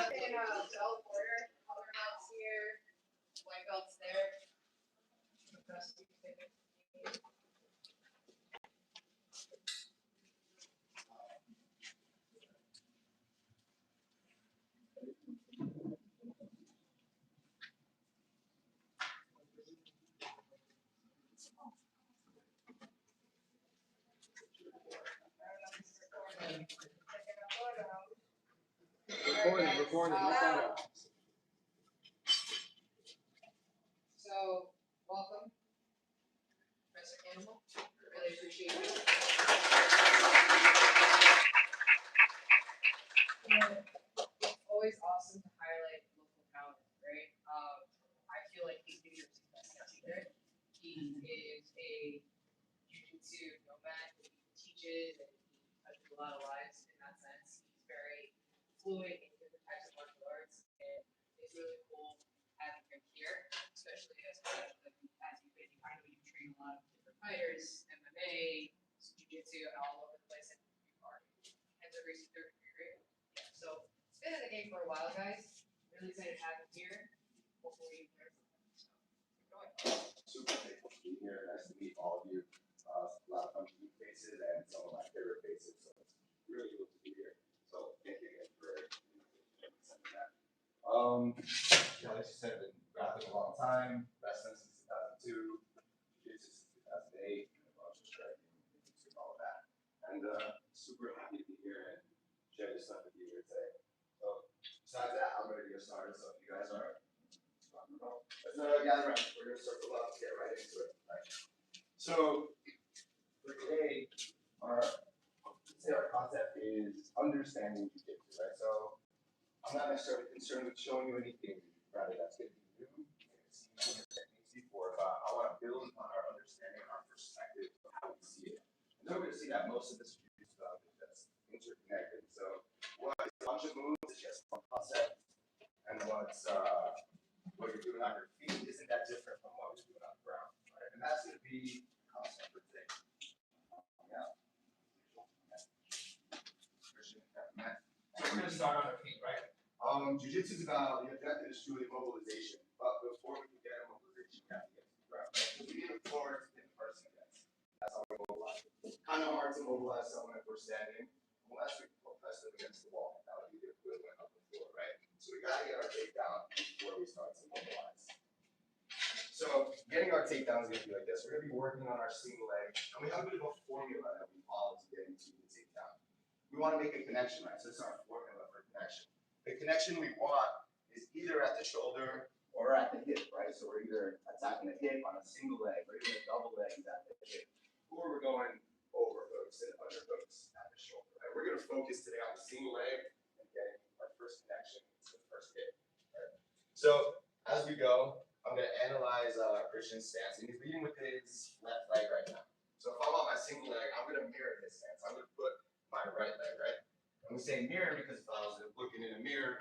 belt order, color belts here, white belts there. Recording. So, welcome, Professor Animal. Really appreciate you. It's always awesome to highlight local talent, right? I feel like he's New York's best teacher. He is a Jujutsu nomad. He teaches and he touches a lot of lives in that sense. He's very fluent in different types of martial arts, and it's really cool having him here, especially as you've been. I know you train a lot of different fighters, MMA, Jiu-Jitsu, all over the place, and you are as a recent third career. Yeah, so it's been in the game for a while, guys. Really excited to have him here. Hopefully, you learn something. So, keep going. Super grateful to be here. Nice to meet all of you. A lot of fun to meet faces and some of my favorite faces. So it's really cool to be here. So thank you again for sending that. Yeah, like you said, I've been rapping a long time, wrestling since 2002, jiu-jitsu since 2008, and a bunch of striking, and all of that. And super happy to be here and share this stuff with you here today. So besides that, I'm ready to get started. So if you guys are, let's gather around. We're gonna circle up, get right into it. Right? So for today, our concept is understanding jiu-jitsu, right? So I'm not necessarily concerned with showing you anything, rather that's going to be new. See your techniques before, but I want to build upon our understanding, our perspective of how we see it. And then we're going to see that most of this jiu-jitsu stuff is just interconnected. So what is a bunch of moves is just one concept, and what you're doing on your feet isn't that different from what we're doing on the ground, right? And that's going to be the concept for today. Yeah. So we're going to start on our feet, right? Jiu-jitsu is about, the objective is truly mobilization. But before we can get mobilization, we have to get to the ground, right? So we need a floor to get the person against. That's how we mobilize. Kind of hard to mobilize someone if we're standing, unless we press them against the wall. That would be the equivalent of the floor, right? So we got to get our takedown before we start to mobilize. So getting our takedown is going to be like this. We're going to be working on our single leg, and we have a bit of a formula that we follow to get into the takedown. We want to make a connection, right? So it's our formula for connection. The connection we want is either at the shoulder or at the hip, right? So we're either attacking the hip on a single leg or even a double leg is at the hip. Or we're going over hooks and under hooks at the shoulder, right? We're going to focus today on the single leg and getting our first connection to the first hip, right? So as we go, I'm going to analyze Christian's stance, and he's leading with his left leg right now. So if I'm on my single leg, I'm going to mirror his stance. I'm going to put my right leg, right? And we say mirror because if I was looking in a mirror,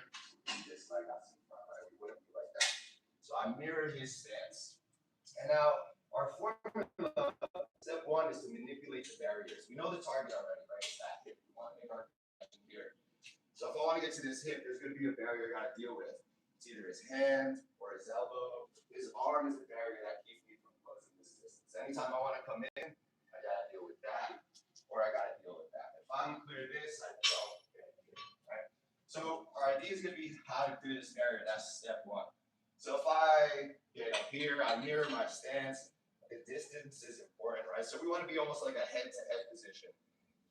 this leg got in front, right? We wouldn't be like that. So I mirror his stance. And now our formula, step one is to manipulate the barriers. We know the target already, right? It's that hip. We want to make our connection here. So if I want to get to this hip, there's going to be a barrier I got to deal with. It's either his hand or his elbow. His arm is the barrier that keeps me from closing this distance. Anytime I want to come in, I got to deal with that, or I got to deal with that. If I'm clear this, I don't get here, right? So our idea is going to be how to clear this barrier. That's step one. So if I get up here, I mirror my stance. The distance is important, right? So we want to be almost like a head-to-head position.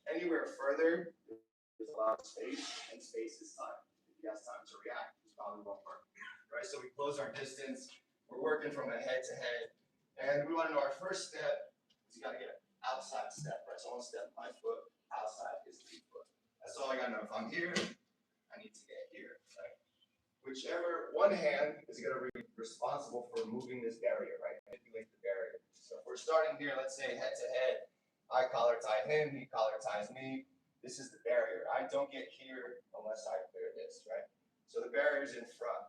Anywhere further, there's a lot of space, and space is time. If he has time to react, he's probably won't work, right? So we close our distance. We're working from a head-to-head, and we want to know our first step is you got to get an outside step, right? So I want to step my foot outside his lead foot. That's all I got to know. If I'm here, I need to get here, right? Whichever one hand is going to be responsible for moving this barrier, right? Manipulate the barrier. So if we're starting here, let's say head-to-head, I collar tie him, he collar ties me. This is the barrier. I don't get here unless I clear this, right? So the barrier is in front.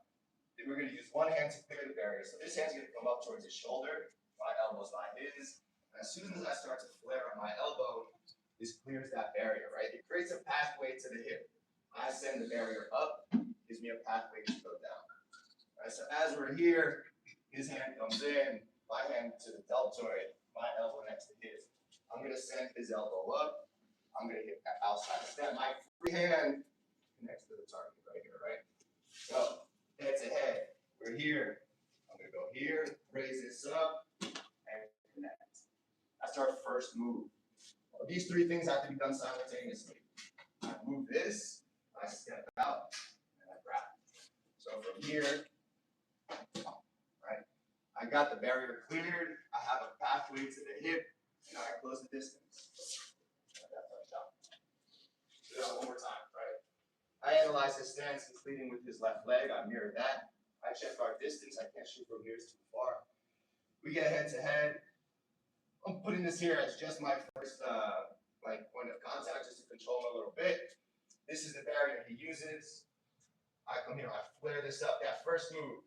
Then we're going to use one hand to clear the barrier. So this hand's going to come up towards his shoulder. My elbow's by his. And as soon as I start to flare on my elbow, this clears that barrier, right? It creates a pathway to the hip. I send the barrier up, gives me me a pathway to go down. Right, so as we're here, his hand comes in, my hand to the deltoid, my elbow next to his. I'm going to send his elbow up. I'm going to hit that outside step. My free hand connects to the target right here, right? So, head to head. We're here. I'm going to go here, raise this up, and connect. That's our first move. Well, these three things have to be done simultaneously. I move this, I step out, and I grab. So from here, right? I got the barrier cleared. I have a pathway to the hip, and I close the distance. One more time, right? I analyze his stance. He's leading with his left leg. I mirror that. I check our distance. I can't shoot from here, it's too far. We get head to head. I'm putting this here as just my first point of contact, just to control him a little bit. This is the barrier he uses. I come here, I flare this up. That first move,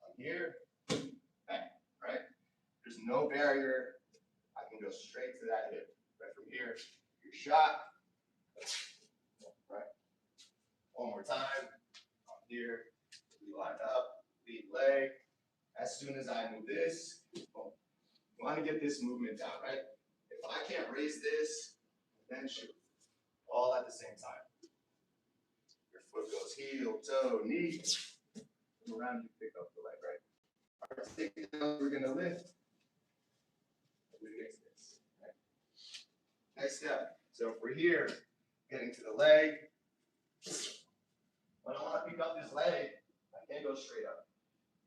I'm here, bang, right? There's no barrier. I can go straight to that hip. Right from here, your shot. Right. One more time. I'm here. We line up. Lead leg. As soon as I move this, boom. You want to get this movement down, right? If I can't raise this, then shoot. All at the same time. Your foot goes heel, toe, knee. Come around, you pick up the leg, right? Our takedown, we're going to lift. We mix this. Right? Next step. So if we're here, getting to the leg. When I want to pick up this leg, I can't go straight up.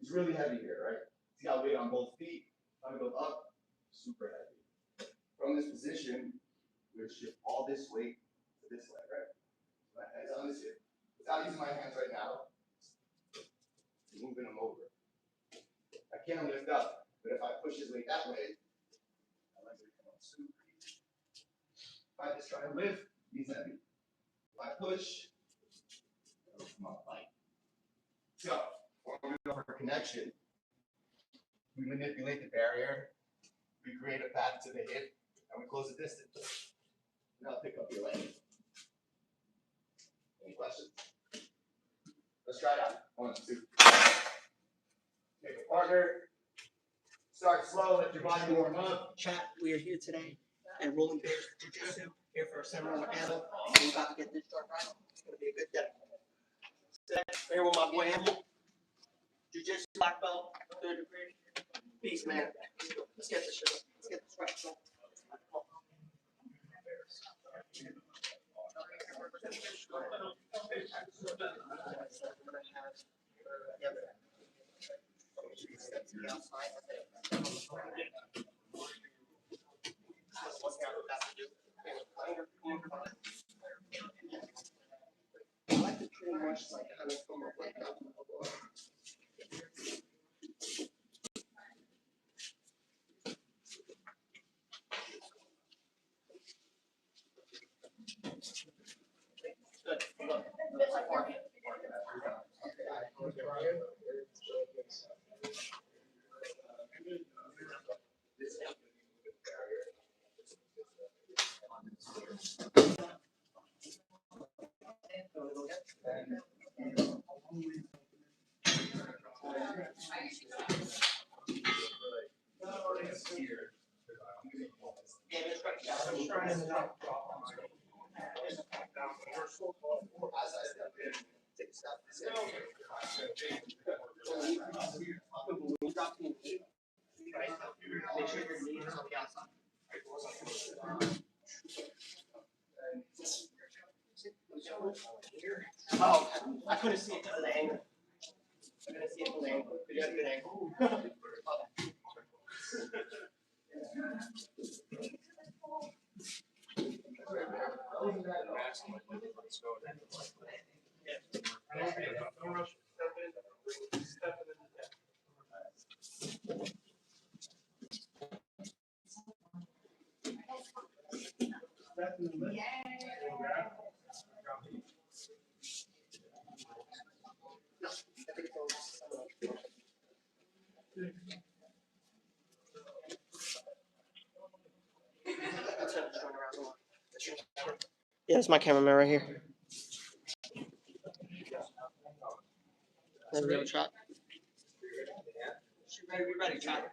It's really heavy here, right? He's got weight on both feet. If I go up, super heavy. From this position, we're going to shift all this weight to this leg, right? My head's on this hip. Without using my hands right now, moving them over. I can't lift up, but if I push his weight that way, my legs are coming up super easy. If I just try to lift, he's heavy. If I push, it'll come up light. So, when we go for connection, we manipulate the barrier, we create a path to the hip, and we close the distance. Now pick up your leg. Any questions? Let's try it out. 1, 2. Take a partner. Start slow, let your body warm up. Chat, we are here today at Rolling Bears Jujutsu, here for a seminar with Animal. We're about to get this start right. It's going to be a good day. Today, I'm here with my boy Animal. Jiu-Jitsu black belt, 3rd degree. Peace, man. Let's get this shit. Let's get this right. I like to pretty much like kind of from a like make sure your knee is on the outside. Oh, I couldn't see it from the angle. I couldn't see it from the angle. Did you have a good angle? Yeah, that's my cameraman right here. Let me have a shot. Be ready, Chad.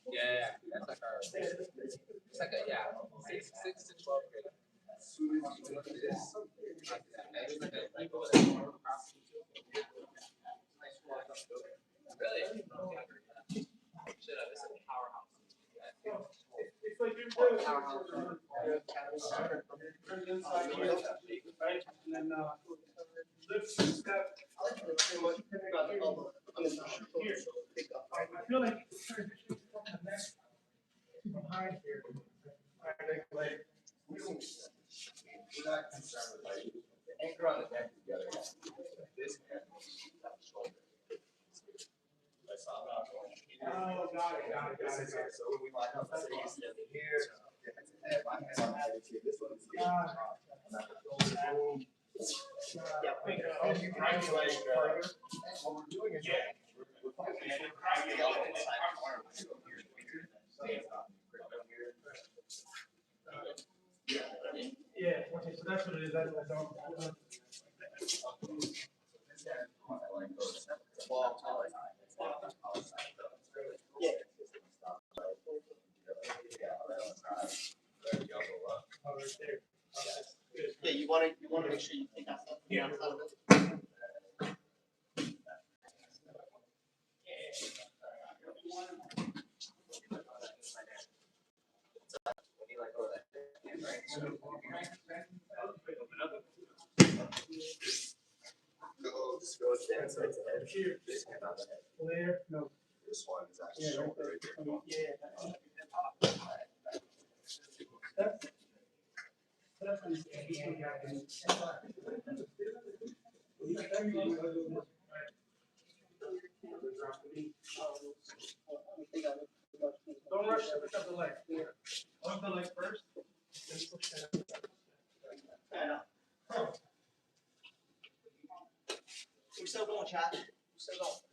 Yeah, that's like our. It's like a 6 to 12 grade. Really? Shut up! It's a powerhouse. It's like you're Powerhouse. right? And then lift, step. I I feel like it's transitioning from the neck to behind here. Like, We're not concerned with like the anchor on the neck together. This man, that shoulder. oh, got it. So when we line up, say he's here, head, my hand on that, this one is here. I'm not gonna go boom. Right, like, what we're doing is we're finding the element inside the arm. Yeah, okay, so that's what it is. That's what I don't. Yeah, you want to make sure you take that stuff. Yeah. Out of it. Goes down, so it's a head. Here. This hand on the head. Clear? No. This one is actually Yeah, shoulder right there. That's what he's don't rush to pick up the leg. Off the leg first. Then push that. We're still going, Chad. We're still going.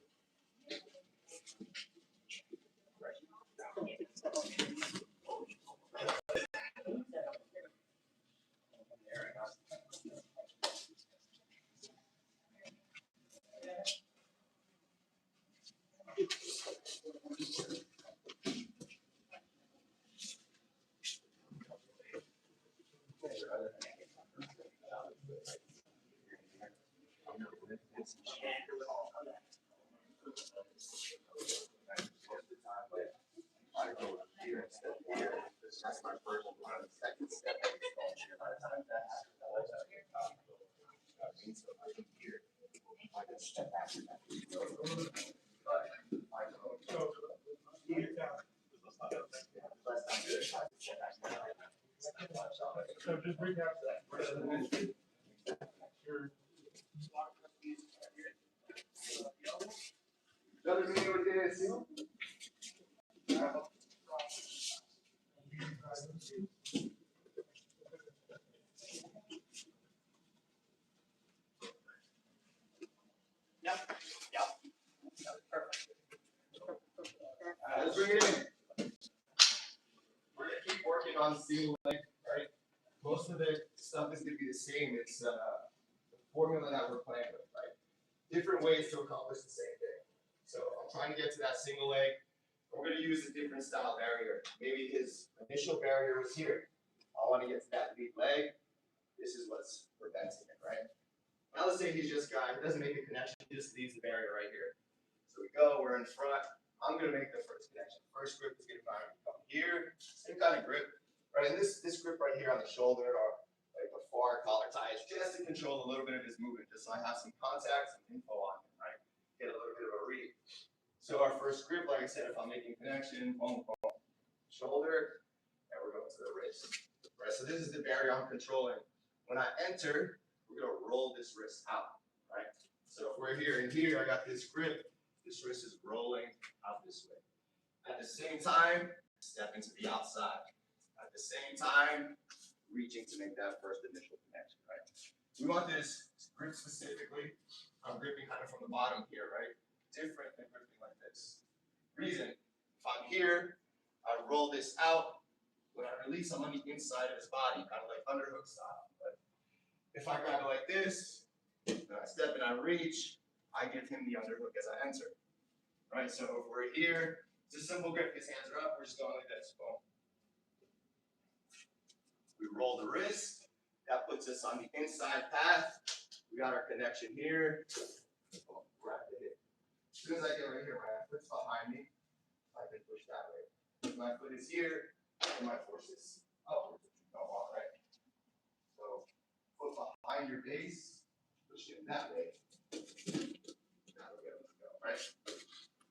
That's my first one. Second step, by the time that happens, I can hear. I can step back. So just bring out that. Another video we did, see? Let's bring it in. We're gonna keep working on single leg, right? Most of the stuff is gonna be the same. It's the formula that we're playing with, right? Different ways to accomplish the same thing. So I'm trying to get to that single leg. We're gonna use a different style barrier. Maybe his initial barrier was here. I want to get to that lead leg. This is what's preventing it, right? Now let's say he doesn't make a connection, he just leaves the barrier right here. So we go, we're in front. I'm gonna make the first connection. First grip is gonna come here, same kind of grip, right? And this grip right here on the shoulder or like the far collar tie is just to control a little bit of his movement, just so I have some contact, some info on him, right? Get a little bit of a read. So our first grip, like I said, if I'm making connection, boom, boom, shoulder, and we're going to the wrist, right? So this is the barrier I'm controlling. When I enter, we're gonna roll this wrist out, right? So if we're here and here, I got this grip. This wrist is rolling out this way. At the same time, step into the outside. At the same time, reaching to make that first initial connection, right? We want this grip specifically. I'm gripping kind of from the bottom here, right? Different than gripping like this. Reason, if I'm here, I roll this out. When I release, I'm on the inside of his body, kind of like underhook style. But if I grab it like this, When I step and I reach, I give him the underhook as I enter. Right, so if we're here, it's a simple grip. His hands are up, we're just going like this. Boom. We roll the wrist. That puts us on the inside path. We got our connection here. Boom, we're at the hip. As soon as I get right here, my foot's behind me. I can push that way. If my foot is here, and my force is upwards. Go on, right? So, foot behind your base, push it that way. Now we're able to go, right?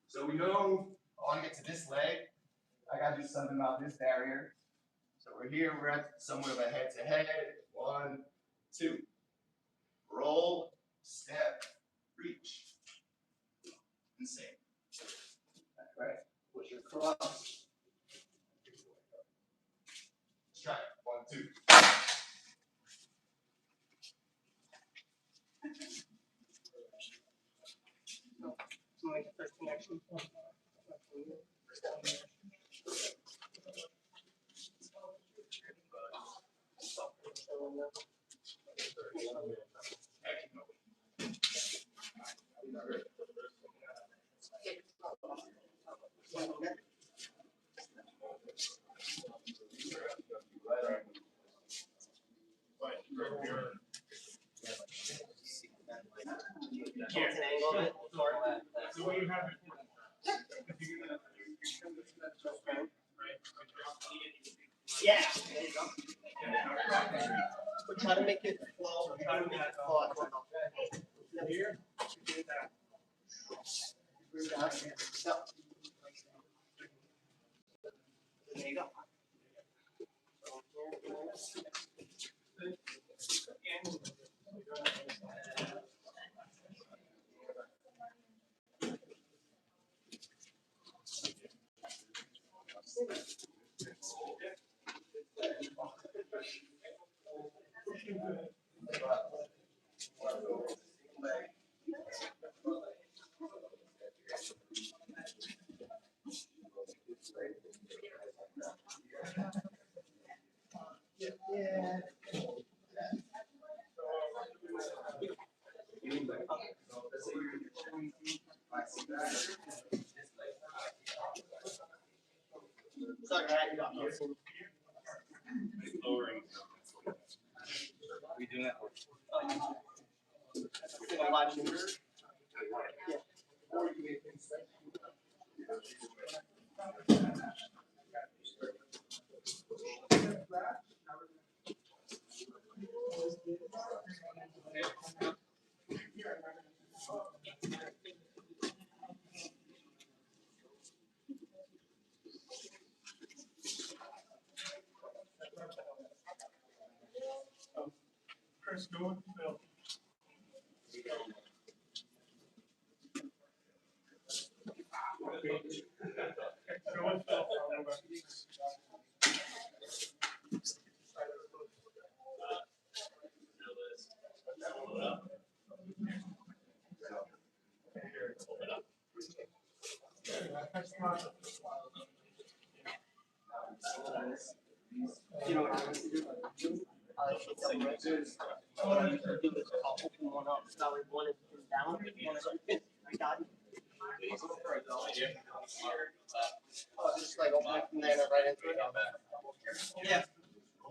So we know I want to get to this leg. I got to do something about this barrier. So we're here, we're at somewhat of a head-to-head. 1, 2. Roll, step, reach. And same. Right? Push your cross. Let's try it. 1, 2. Make the first connection. The way you have it. Yeah. There you go. But try to make it flow. Try to make it flow. Here. Breathe out. Yep. There you go. Sorry, I got nothing. We doing that? Live stream. Yeah. Chris, go with Phil. Go with Phil. You know what I like to do? I like to take double raises. What I usually do is I'll open one up. So that way one is down, one is up. I got it. Oh, just like open it from there and right into it. Yeah.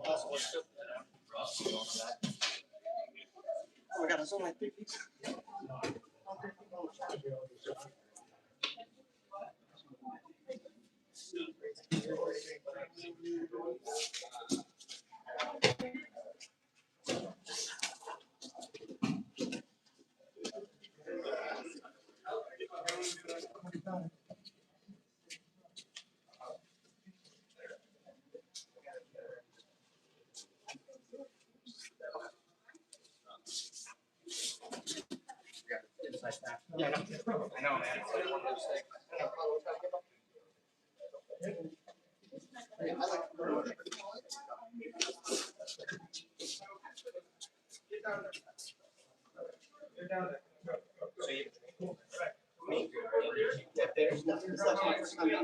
That's what's good. Oh my god, it's only like 3 pieces. Yeah, I know, man. It's like one of those things. I like to go. Get down there. Go, go, go. So you, me? Yeah, there's nothing. It's like my first time in.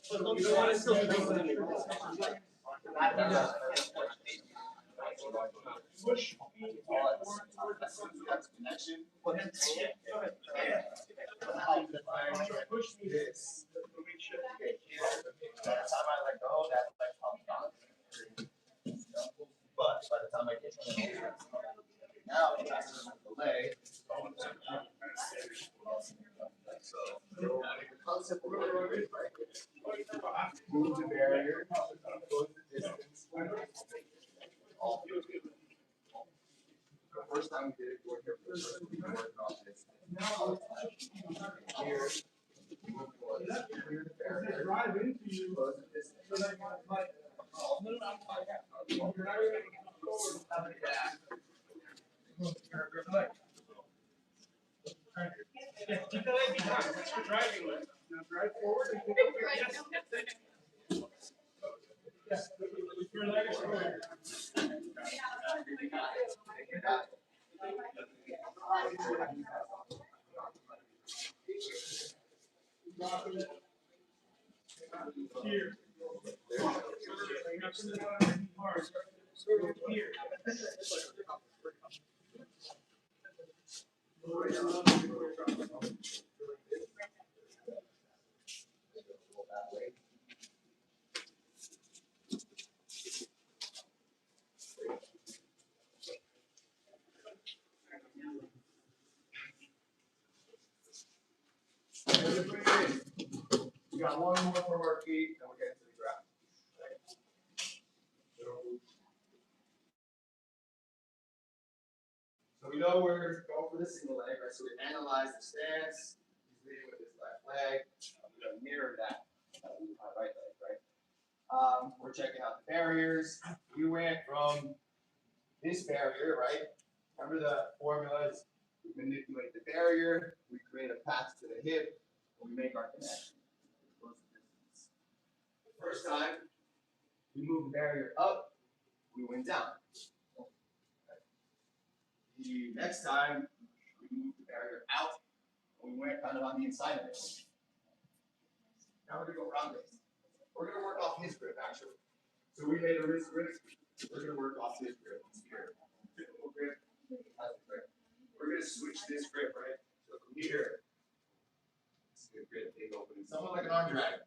But look, you want to still think of it. push me All at the forward same time. towards the As soon front. as you have this connection, Well, that's- yeah, go ahead. Push me. this. Let me check. By the time I let go, that leg pops down. But by the time I get to the now, I have to remove the leg. So, the concept of what it is, right? Move the barrier, close the distance. All the first time we did it, we worked on this. Here, clear the barrier, Drive into you. close the distance. So that like, no, I'm fine. You're not really gonna come forward. Good leg. Yeah, keep the leg behind. That's your driving leg. Now drive forward and kick over. Yes. Yes, with your leg is forward. Here. Here. We got one more from our feet, and we're getting to the ground. So we know we're going for the single leg, right? So we analyze the stance. He's leading with his left leg. We're going to mirror that with my right leg, right? We're checking out the barriers. We went from this barrier, right? Remember the formulas? We manipulate the barrier. We create a path to the hip. And we make our connection. The first time, we moved the barrier up. We went down. The next time, we moved the barrier out, and we went kind of on the inside of it. Now we're going to go around this. We're going to work off his grip, actually. So we made a wrist grip. We're going to work off his grip. Here. Typical grip. Grip. We're going to switch this grip, right? So from here, it's a good grip, big opening. Somewhat like an arm drag.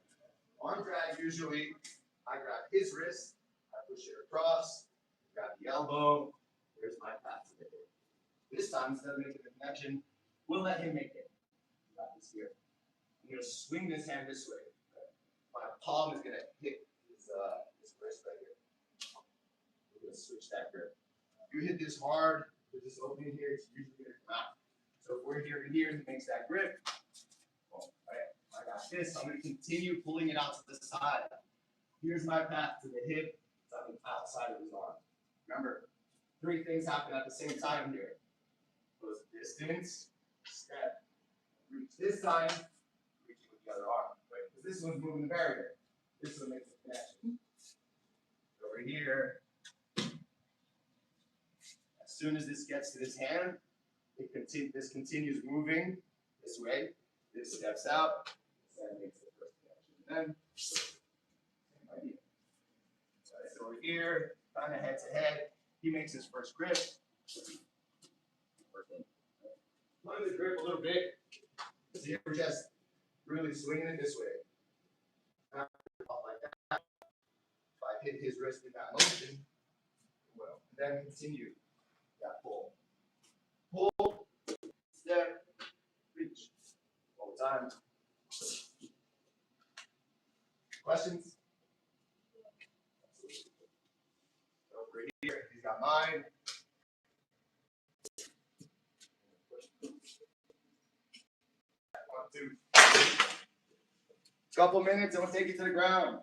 Arm drag, usually, I grab his wrist, I push it across, grab the elbow, here's my path to the hip. This time, instead of making the connection, we'll let him make it. Got this here. I'm going to swing this hand this way. My palm is going to hit his wrist right here. We're going to switch that grip. If you hit this hard, with this opening here, it's usually going to come out. So if we're here and here, he makes that grip. Well, right, I got this. I'm going to continue pulling it out to the side. Here's my path to the hip. It's on the outside of his arm. Remember, 3 things happen at the same time here. Goes distance, step, reach this side, reaching with the other arm. Right? Because this one's moving the barrier. This one makes the connection. Over here, as soon as this gets to this hand, this continues moving this way. This steps out, and makes the first connection. Then, same idea. So over here, kind of head to head, he makes his first grip. Let the grip a little bit. See, we're just really swinging it this way. Like that. If I hit his wrist in that motion, well, then continue that pull. Pull, step, reach. All the time. Questions? Over here, he's got mine. Couple minutes and we'll take you to the ground.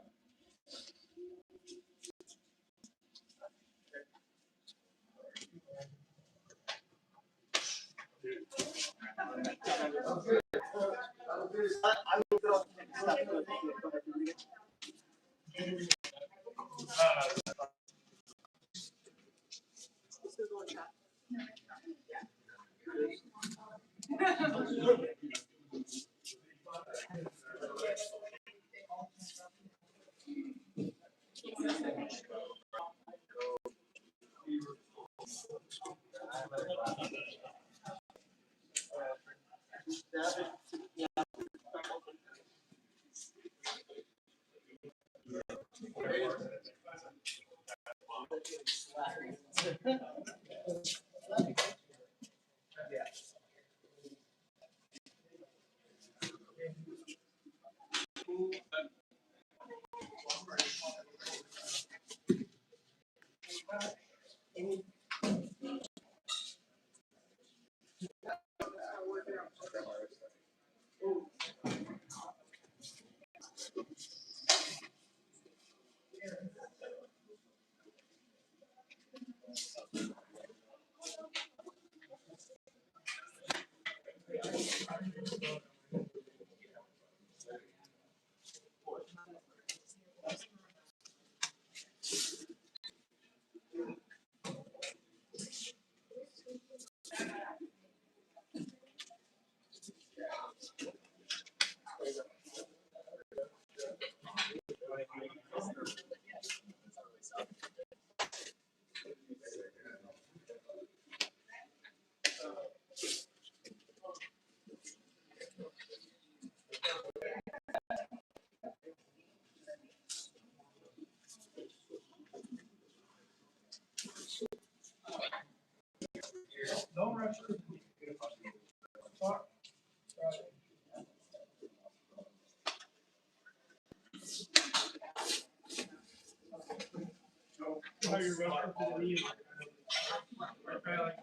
Don't rush it. How you're rushing to the knee. Right, like,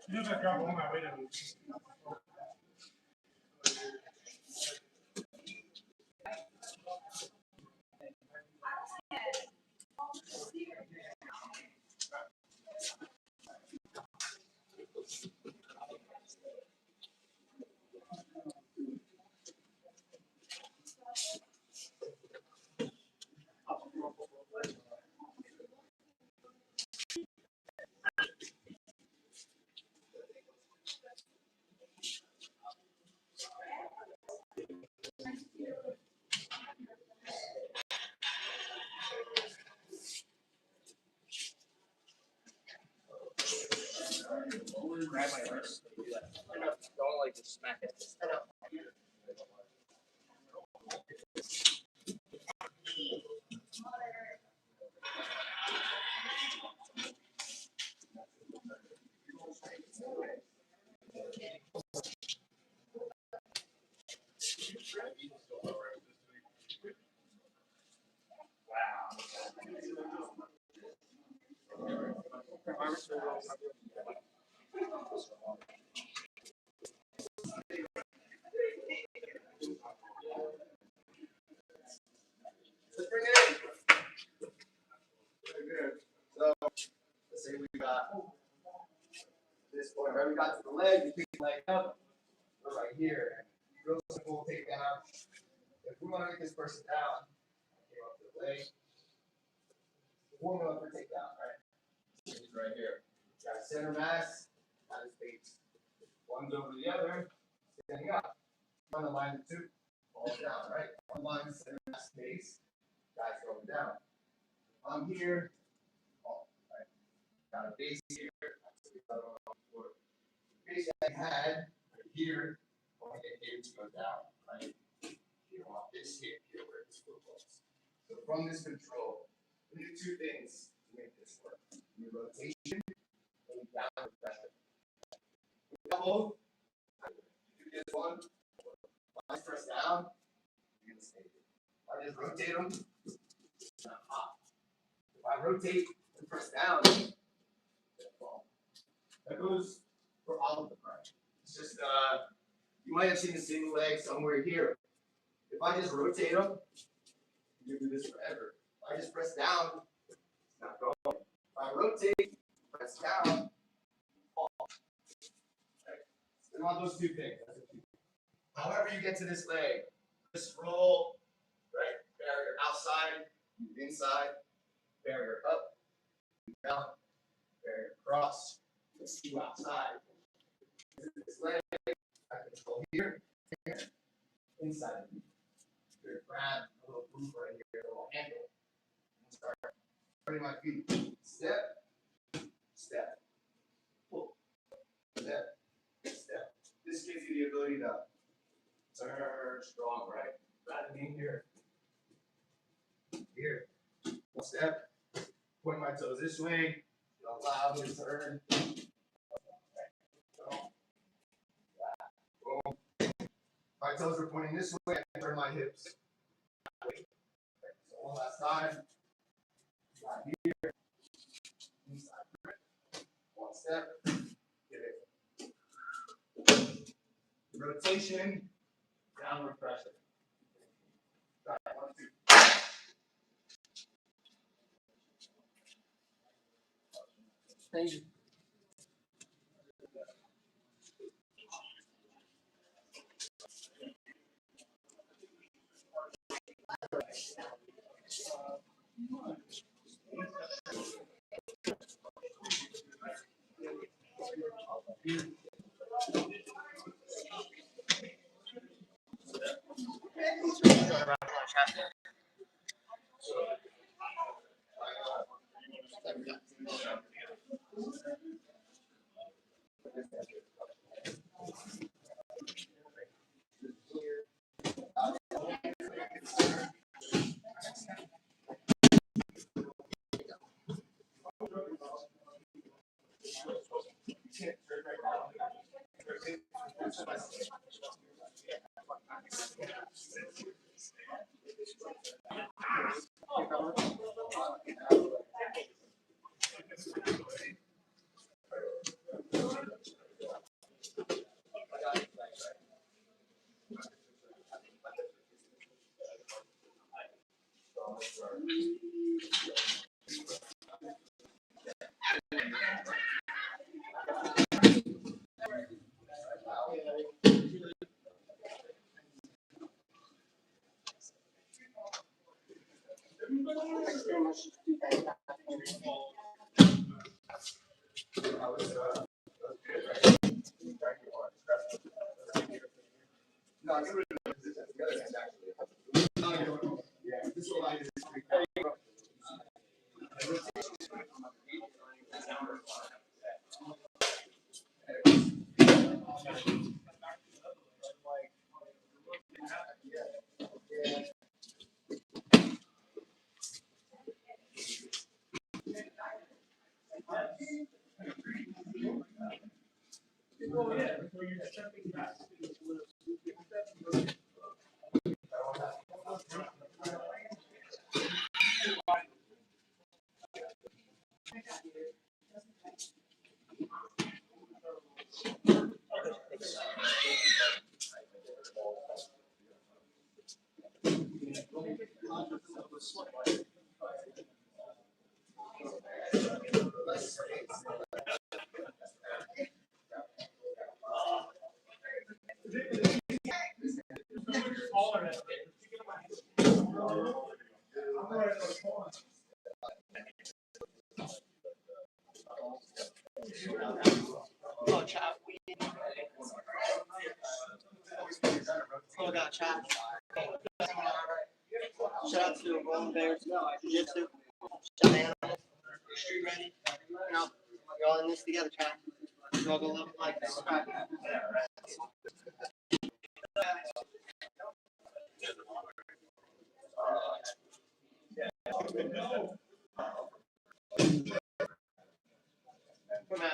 you just drop on my way to. Grab my wrist. Don't like just smack it. Let's bring it in. Very good. So, let's say we got this point, right? We got to the leg, you pick the leg up, we're right here. Real simple takedown. If we want to get this person down, came up to the leg, warm up for takedown, right? He's right here. Got center mass, got his feet. One's over the other, standing up. On the line of two, falls down, right? line center mass base, guys going down. I'm here. Oh, right. Got a base here. Base I had right here. Going here to go down. Right. You want this here where this goes. So from this control, we do two things to make this work. We do rotation and downward pressure. Hold. Do this one. If I press down, you're gonna stay. If I just rotate them, it's gonna pop. If I rotate and press down, it's gonna fall. That goes for all of them, right? It's just you might have seen the single leg somewhere here. If I just rotate them, you can do this forever. If I just press down, it's not going. If I rotate, press down, fall. Right? So we want those two things. However you get to this leg, just roll, right? Barrier outside, inside, barrier up, down, barrier across, let's see outside. This leg, I control here, inside. Here, grab a little groove right here, a little handle, and start turning my feet. Step, step, pull, step, step. This gives you the ability to turn strong, right? Rather than here. Here. One step. Point my toes this way. Allow me to turn. Boom. My toes are pointing this way. I turn my hips. So one last time. Not here. Inside. One step. Get it. Rotation. Downward pressure. All right, 1, 2. Thank you. No, get rid of the position. The other hand, actually. Yeah, this will allow you to Oh, yeah, before you're stepping back. Oh, chat. Oh, God, chat. Shout out to Rolling Bears Jujutsu. Shout out Street Ready. You know, we're all in this together, chat. We're all gonna love it like this. Subscribe. Come at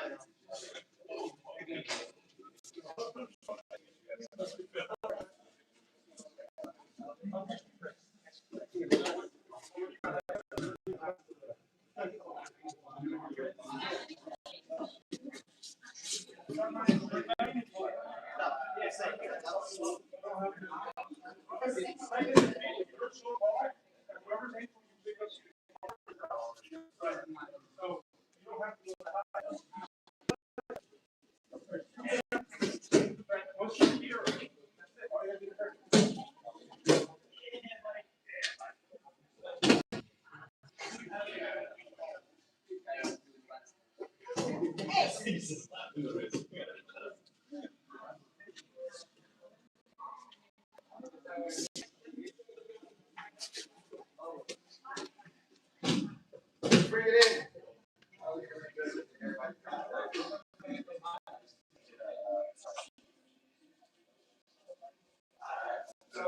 Bring it in. So,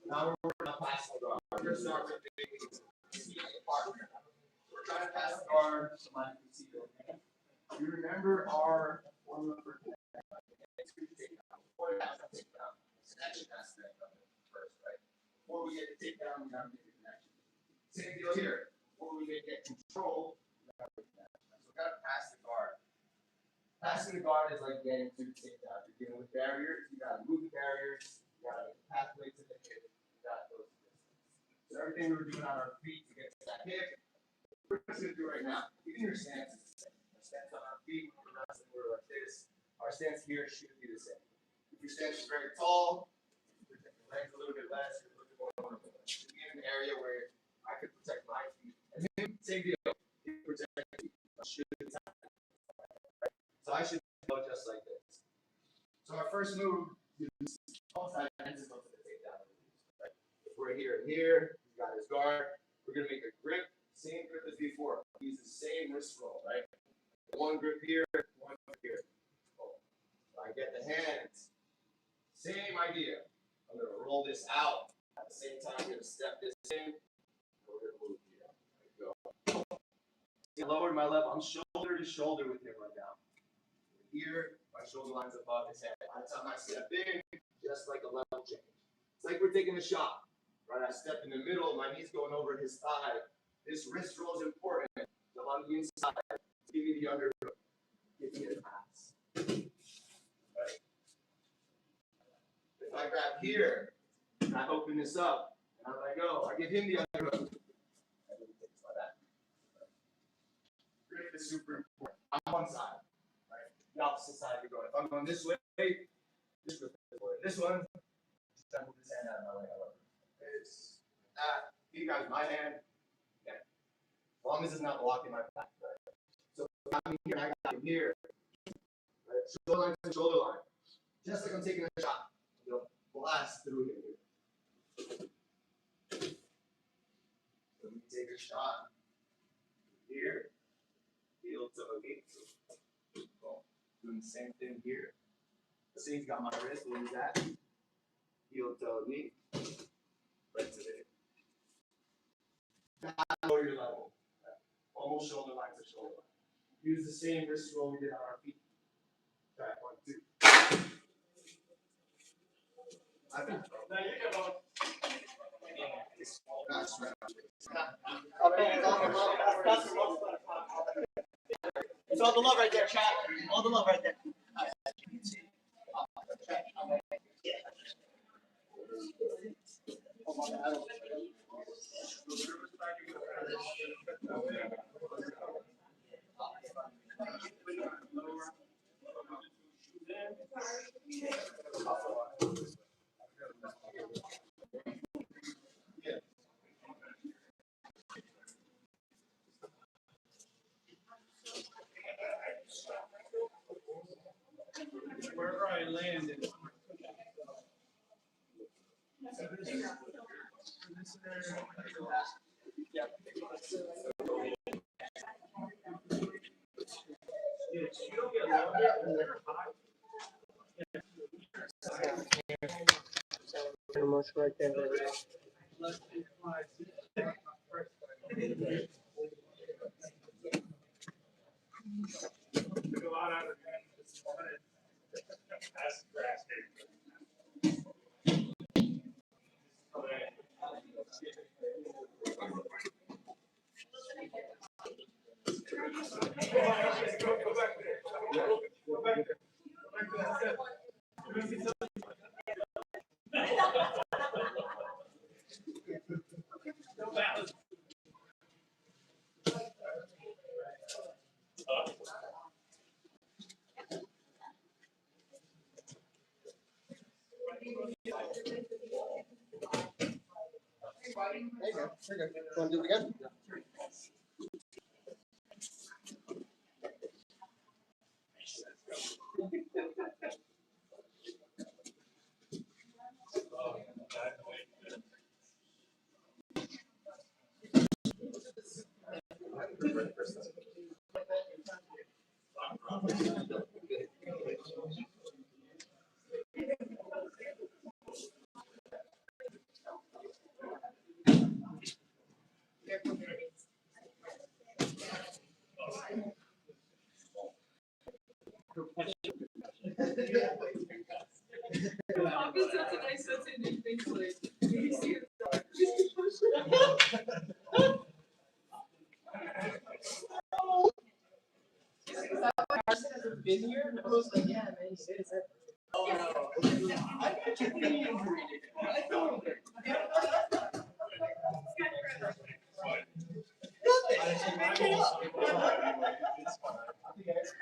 now we're working on passing the guard. We're going to start with the partner. We're trying to pass the guard. Somebody can see it. You remember our formula for takedown. Before we have to takedown, it's an action aspect of it first, right? Before we get to takedown, we have to make a connection. Same deal here. Before we get control, we have to make a connection. So we got to pass the guard. Passing the guard is like getting to the takedown. You're dealing with barriers. You got to move the barriers. You got to make a pathway to the hip. You got to go to the distance. So everything we were doing on our feet to get to that hip, we're just going to do right now. Even your stance is the same. Our stance on our feet, when we're wrestling, we're like this. Our stance here should be the same. If your stance is very tall, your legs a little bit less, you're a little bit more vulnerable. You should be in an area where I could protect my feet. And then, same deal. You protect my feet. So I should go just like this. So our first move is almost identical to the takedown. Right? If we're here and here, he's got his guard. We're going to make a grip, same grip as before. Use the same wrist roll, right? One grip here, one grip here. Oh. I get the hands. Same idea. I'm going to roll this out. At the same time, I'm going to step this in. We're going to move here. There we go. See, lower my level. I'm shoulder to shoulder with him right now. Here, my shoulder line's above his head. By the time I step in, just like a level change. It's like we're taking a shot, right? I step in the middle, my knee's going over his thigh. This wrist roll is important. So on the inside, give me the underhook. Give me the pass. Right. If I grab here, and I open this up, and as I go, I give him the underhook. Everything takes my back. Grip is super important. On one side. The opposite side you're going. If I'm going this way, this way. This one, just move this hand out of my way. It's that. You guys, my hand. Okay. As long as it's not blocking my back. Right? So I'm here, I got him here. Right? Shoulder line to shoulder line. Just like I'm taking a shot. You'll blast through here. So we take a shot. Here. Heel to okay. Doing the same thing here. Let's say he's got my wrist. What is that? Heel toe knee. Right to the hip. Now lower your level. Almost shoulder line to shoulder line. Use the same wrist roll we did on our feet. Back 1, 2. I think. Now you get one. That's right. Okay, it's all the love right there, chat. All the love right there. Wherever I landed. Pretty much right there. There you go. There you go. Want to do it again? Been here? I was like, yeah, man, you did it. I got your knee injury. I know.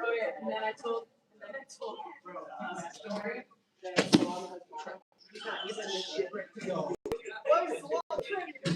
Oh yeah, and then I told the story that Solana has been trying. He's not using this shit right to go. Why is Solana trying to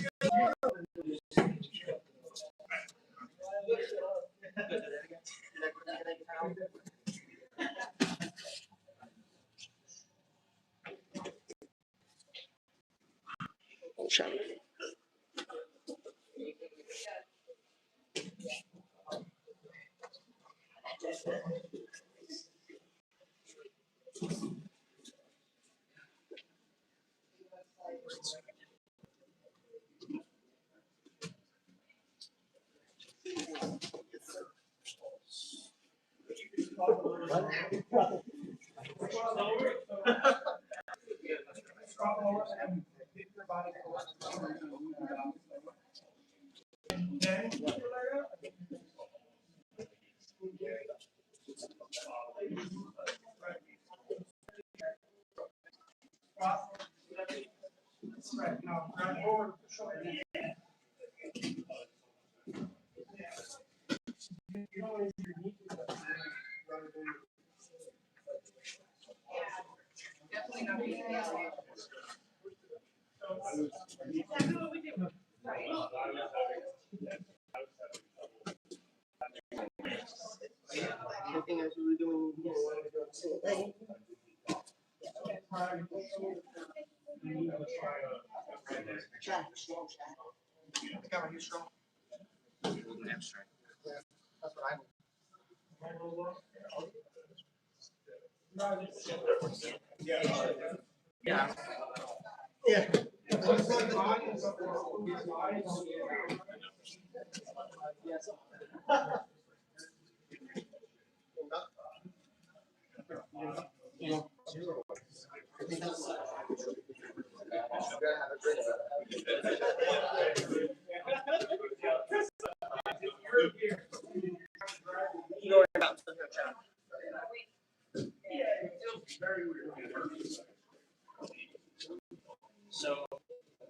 definitely not being Everything else we were doing, thing. Chat, strong chat. The camera, you strong. That's what I Yeah. Yeah. Yeah. I think that's you worry about the chat. So,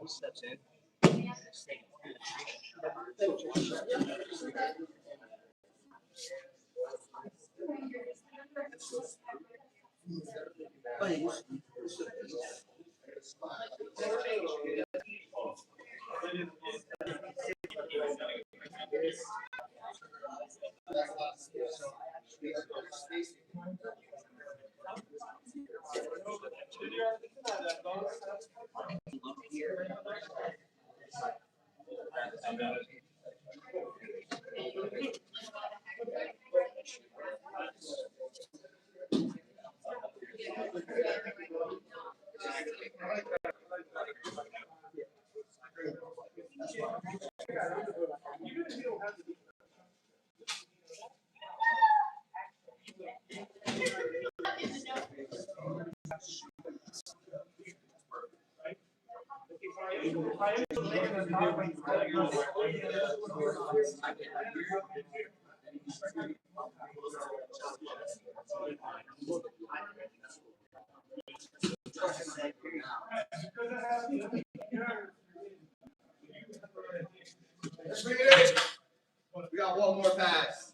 steps in. Let's bring it in. We got one more pass.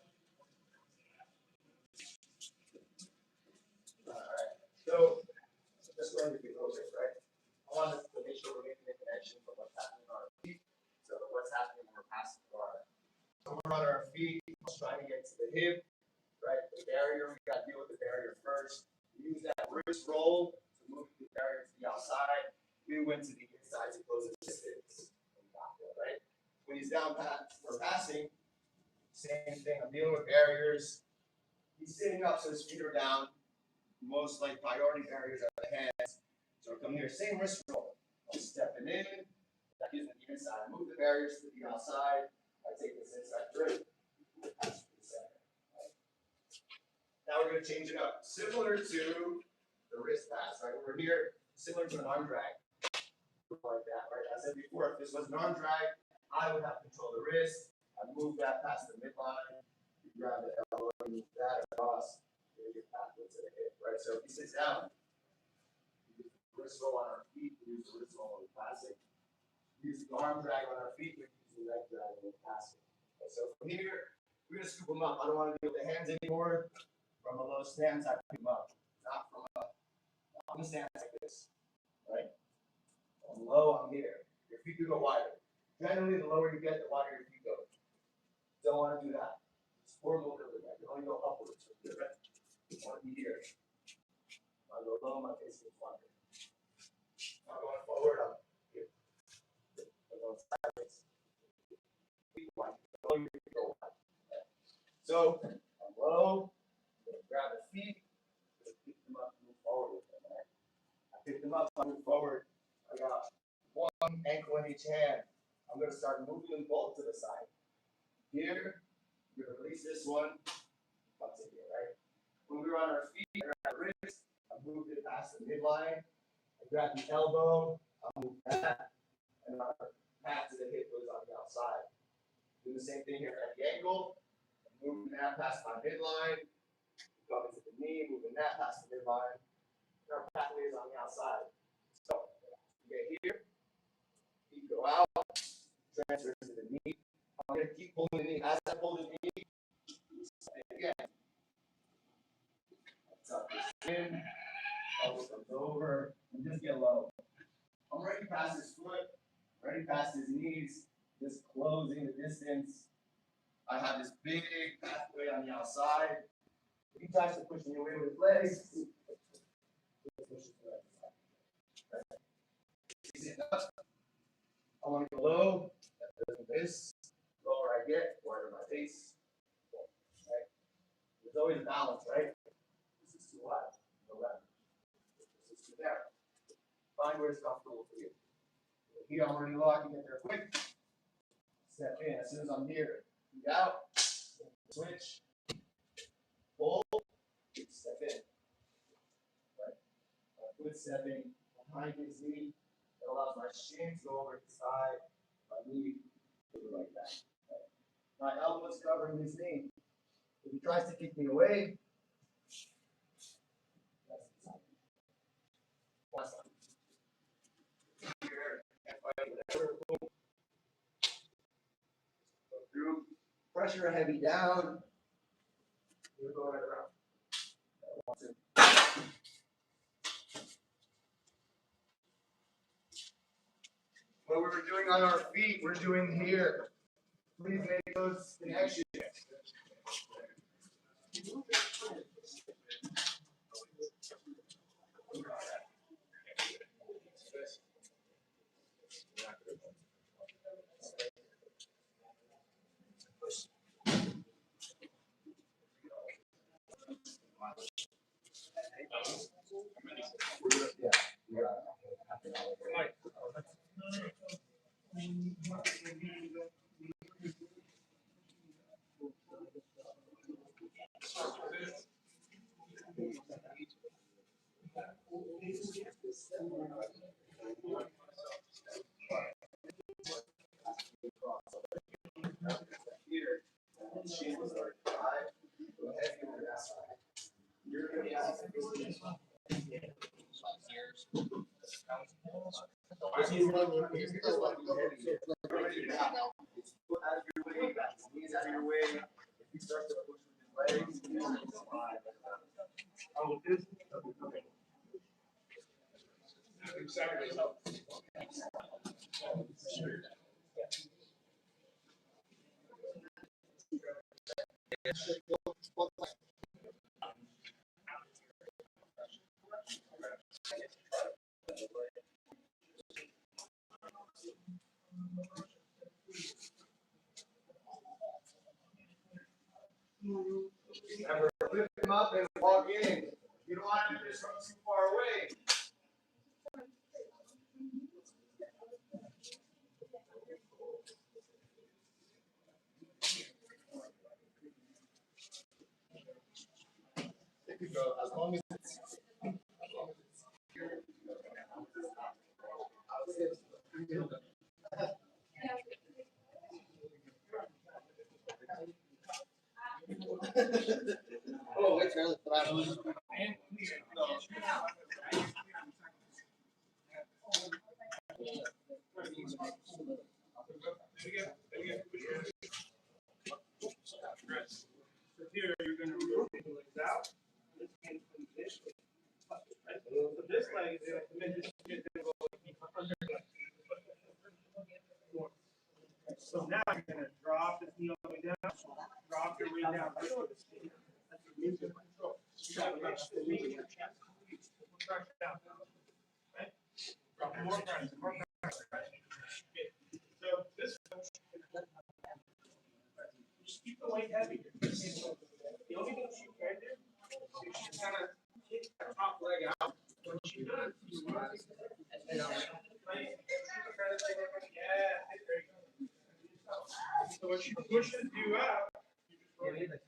Alright, so just going to be focused, right? I want us to make sure we're making a connection from what's happening on our feet. So what's happening when we're passing the bar. So we're on our feet, trying to get to the hip, right? The barrier, we got to deal with the barrier first. Use that wrist roll to move the barrier to the outside. We went to the inside to close the distance. Right? When he's down for passing, same thing. I'm dealing with barriers. He's sitting up, so his feet are down. Most like priority barriers are the hands. So I come here, same wrist roll. I'm stepping in. That gives me the inside. I move the barriers to the outside. I take this inside grip. Pass to the center. Right? Now we're going to change it up. Similar to the wrist pass, right? We're here, similar to an arm drag. Like that, right? As I said before, if this was an arm drag, I would have control of the wrist. I move that past the midline. You grab the elbow, move that across. You get backwards to the hip, right? So if he sits down, we use the wrist roll on our feet, we use the wrist roll when we're passing. We use the arm drag on our feet, we use the leg drag when we're passing. Okay, so from here, we're gonna scoop them up. I don't want to deal with the hands anymore. From a low stance, I pick them up. Not from a stance like this, right? I'm low, I'm here. Your feet do go wider. Generally, the lower you get, the wider your feet go. Don't want to do that. Or a little bit of that. You only go upwards from here, right? You want to be here. I go low, my face gets wider. I'm going forward, I'm here. I'm going sideways. Feet wide. The lower your feet go wide. So, I'm low. I'm going to grab the feet. Pick them up and move forward with them. Right? I pick them up, I move forward. I got one ankle in each hand. I'm going to start moving them both to the side. Here, we're going to release this one. Up to here, right? When we're on our feet, I grab the wrist. I moved it past the midline. I grab the elbow. I move that. And our pat to the hip goes on the outside. Do the same thing here at the ankle. I'm moving that past my midline. Coming to the knee, moving that past the midline. And our pathway is on the outside. So, get here. Feet go out. Transfer to the knee. I'm going to keep pulling the knee. As I pull the knee, again. Tuck this in. Elbow comes over. And just get low. I'm ready past his foot. Ready past his knees. Just closing the distance. I have this big pathway on the outside. If he tries to push me away with his legs, I want to go low. This, lower I get, wider my face. Right? There's always a balance, right? This is too high, no left. This is too narrow. Find where it's comfortable for you. Here I'm already low, I can get there quick. Step in. As soon as I'm here, feet out, switch, pull, step in. Right? Foot stepping behind his knee. That allows my shin to go over his side. My knee to go like that. Right? My elbow is covering his knee. If he tries to kick me away, that's the side. Last time. Here, whatever. Boom. Go through. Pressure heavy down. We're going right around. 1, 2. What we were doing on our feet, we're doing here. Please make those connections. Here, shin start high, go heavy on that side. You're gonna be asking this foot out of your way, knees out of your way. If you start to push with your legs, you can slide. Oh, this. Exactly. Remember, lift them up and walk in. You don't want to do this from too far away. As long as it's Oh, it's really flat. Here, you're gonna rotate the legs out. This hand comes this way. Right? So this leg is gonna come in, this is gonna go under. So now you're gonna drop this knee all the way down, drop your weight down. That's your movement control. You gotta make sure the knee in your chest. Pressure down. Right? Drop more pressure, more pressure. Okay. So this. Just keep the weight heavy. The only thing she can do is she kind of kick the top leg out. When she does, you want to so when she pushes you out, you just rotate it.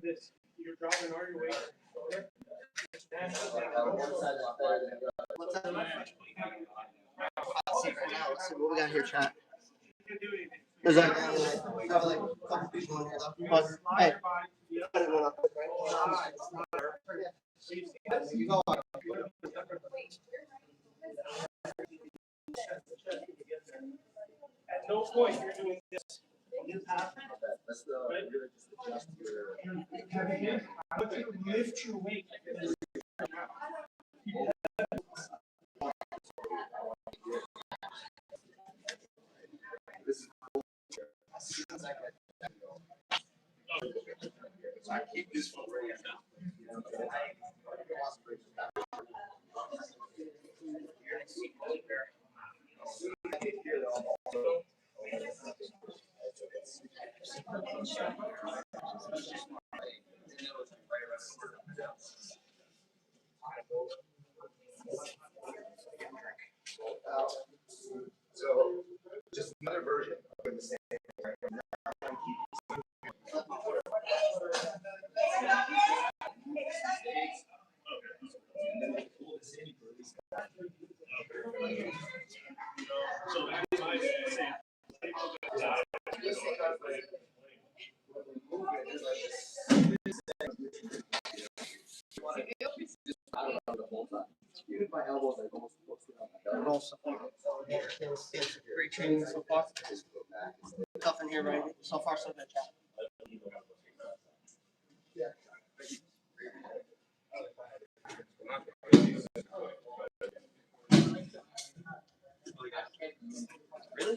This, you're dropping all your weight. What's that? Hot seat right now. Let's see what we got here, chat. There's like, have like a couple people in here though. But hey, put it in up, right? You go on. At no point you're doing this. That's the Right? just adjust your I want you to lift your weight. this is so I keep this one right now. So just another version of the same. So that's my saying. Even my elbows are almost posted on my Good belly. old support. Great training so far. Tough in here, right? So far, so good, chat. Really?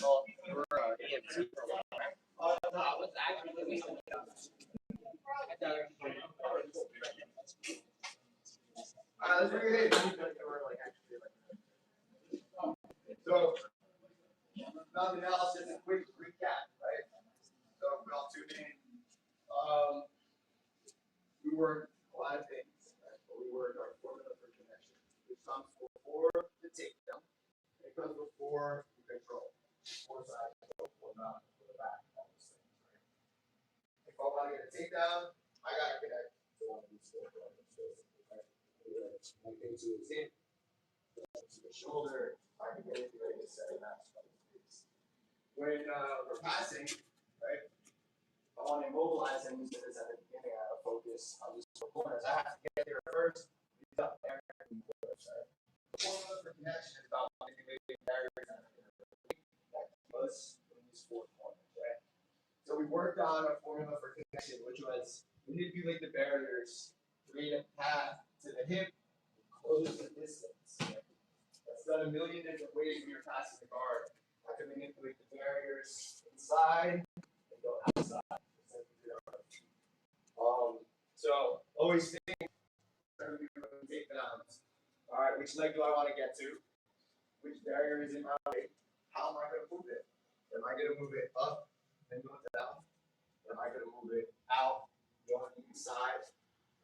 Well, we're EMT for a while. No, I was actually Let's bring it in. So, nothing else, just a quick recap, right? So, we all tuned in. We worked a lot of things, right? But we worked our formula for connection, which comes before the takedown. It comes before the control. Four sides, four not, for the back, all those things, right? If I want to get a takedown, I gotta connect to one of these four elements, right? Anything to his hip, to the shoulder, I can get anything like this, setting that. When we're passing, right? I want to immobilize him as at the beginning. I have a focus on these four corners. I have to get there first. He's up there. Right? The formula for connection is about manipulating barriers that keep us in these four corners, right? So we worked on a formula for connection, which was manipulate the barriers, create a path to the hip, close the distance. Right? That's done a million different ways when you're passing the guard. I can manipulate the barriers inside and go outside. So always think takedowns. All right, which leg do I want to get to? Which barrier is in my way? How am I going to move it? Am I going to move it up and go down? Am I going to move it out, go on the inside?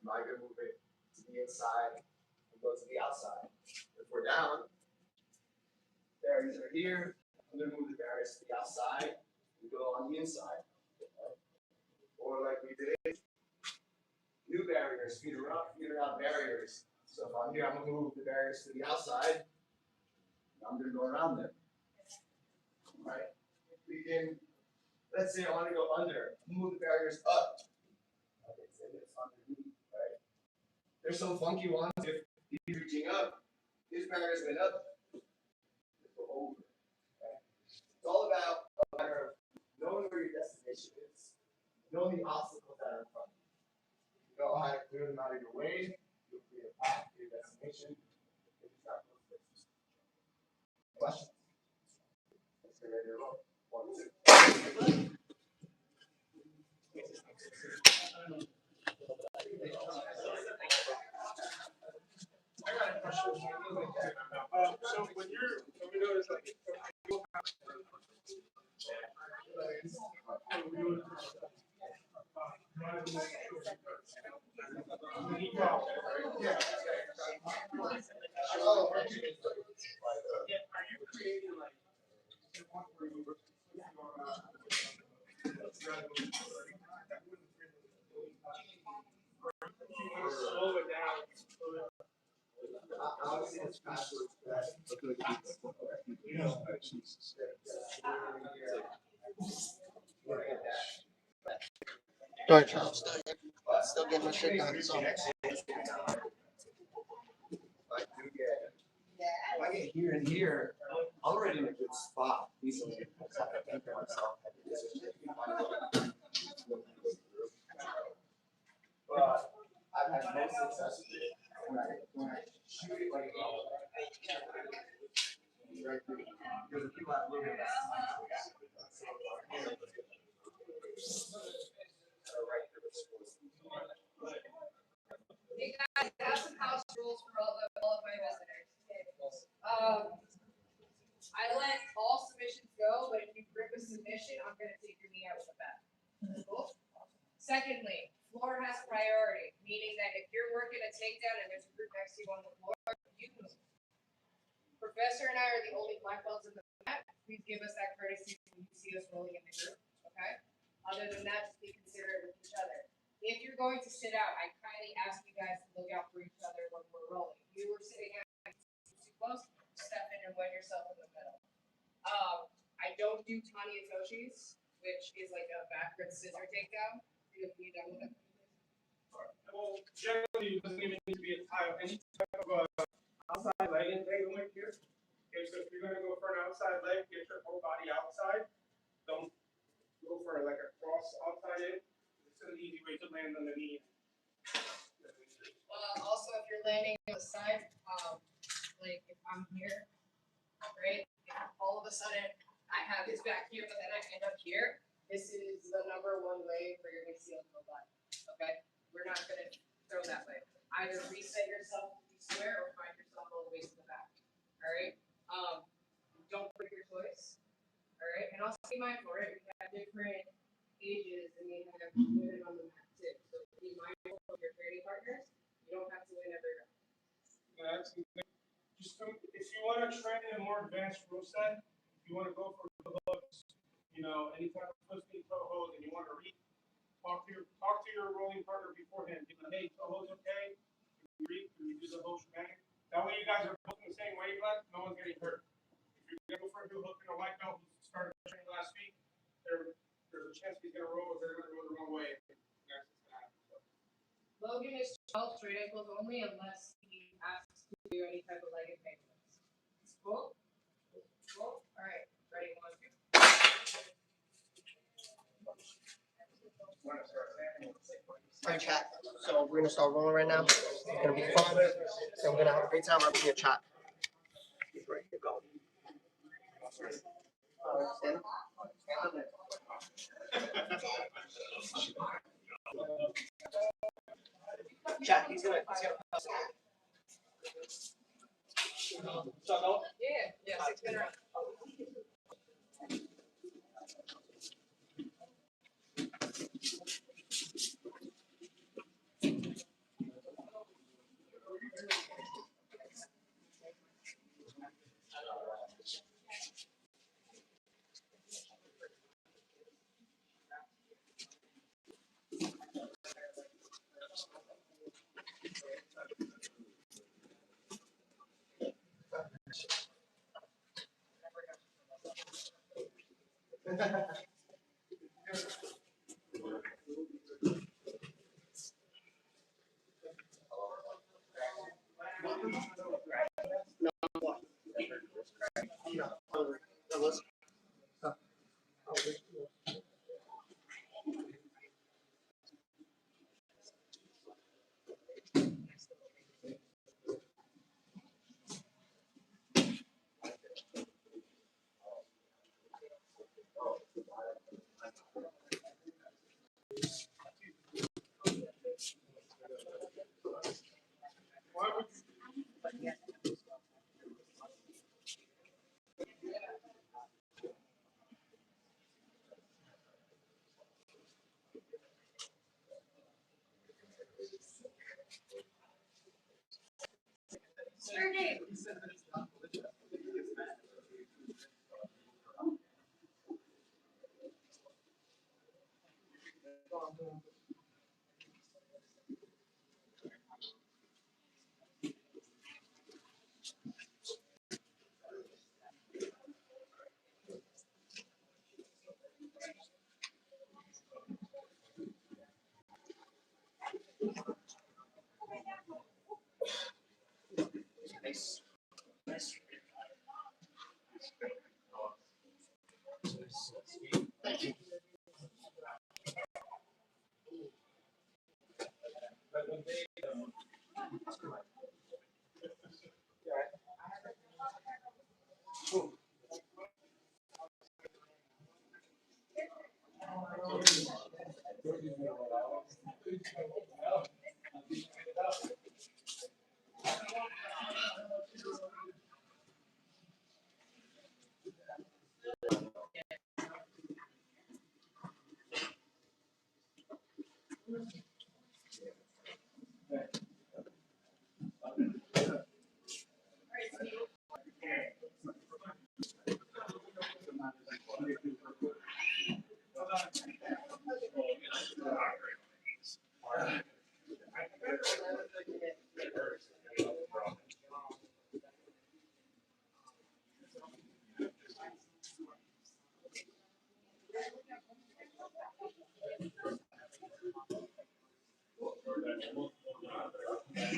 Am I going to move it to the inside and go to the outside? If we're down, barriers are here. I'm going to move the barriers to the outside and go on the inside. Or like we did, new barriers, feet around barriers. So if I'm here, I'm going to move the barriers to the outside. I'm going to go around them. Right? We can, let's say I want to go under, move the barriers up. Okay, so it's underneath, right? There's some funky ones. If he's reaching up, his barriers went up. Let's go over. Okay? It's all about a matter of knowing where your destination is, knowing the obstacles that are in front of you. You know how to clear them out of your way. You'll create a path to your destination. If you start those places. Questions? Let's get ready to roll. 1, 2. I got a question. So when we notice like, are you creating like one where you slow it down? Obviously, it's passwords. Go ahead, Charles. Still getting my shit done. So. If I get here and here, I'm already in a good spot. Easily. But I've had no success with it when I shoot it like right through. Because the people have lived in that. Hey guys, I have some house rules for all of my visitors. I let all submissions go, but if you grip a submission, I'm gonna take your knee out with a bat. Cool? Secondly, floor has priority, meaning that if you're working a takedown and there's a group next to you on the floor, you move. Professor and I are the only black belts in the mat. Please give us that courtesy when you see us rolling in the group, okay? Other than that, just be considerate with each other. If you're going to sit out, I kindly ask you guys to look out for each other when we're rolling. If you were sitting out almost, step in and wedge yourself in the middle. I don't do Tanya Toshis, which is like a backward scissor takedown. You have to be done with it. Well, generally, it doesn't even need to be a tie. Any type of outside leg entanglement here. Okay, so if you're gonna go for an outside leg, get your whole body outside. Don't go for like a cross outside in. It's an easy way to land on the knee. Also, if you're landing on the side, like if I'm here, right? If all of a sudden I have his back here, but then I end up here. This is the number one way for your ACL to go by. Okay, we're not gonna throw that way. Either reset yourself to be square or find yourself all the way to the back. All right. Don't break your toys. All right, and also be mindful, right? We have different ages and we have women on the mat too. So be mindful of your training partners. You don't have to win every round. Yeah, that's just if you want to train in a more advanced rule set, if you want to go for the hooks, you know, any type of twisting toe hold, and you want to talk to your rolling partner beforehand. Give them, hey, toe hold's okay. Can we do the whole shebang? That way, you guys are both in the same wavelength. No one's getting hurt. If you're going for a new hook in a white belt who started training last week, there's a chance he's going to roll, or they're going to go the wrong way. Logan is 12 straight ankles only unless he asks to do any type of leg entanglements. Cool? Cool? All right. Ready? 1, 2. All right, chat. So we're gonna start rolling right now. It's gonna be fun. So we're gonna have a great time. I'm gonna chat. Get ready to go. Stand up. Chat. He's gonna pass it. Start going? Yeah, 6-minute round.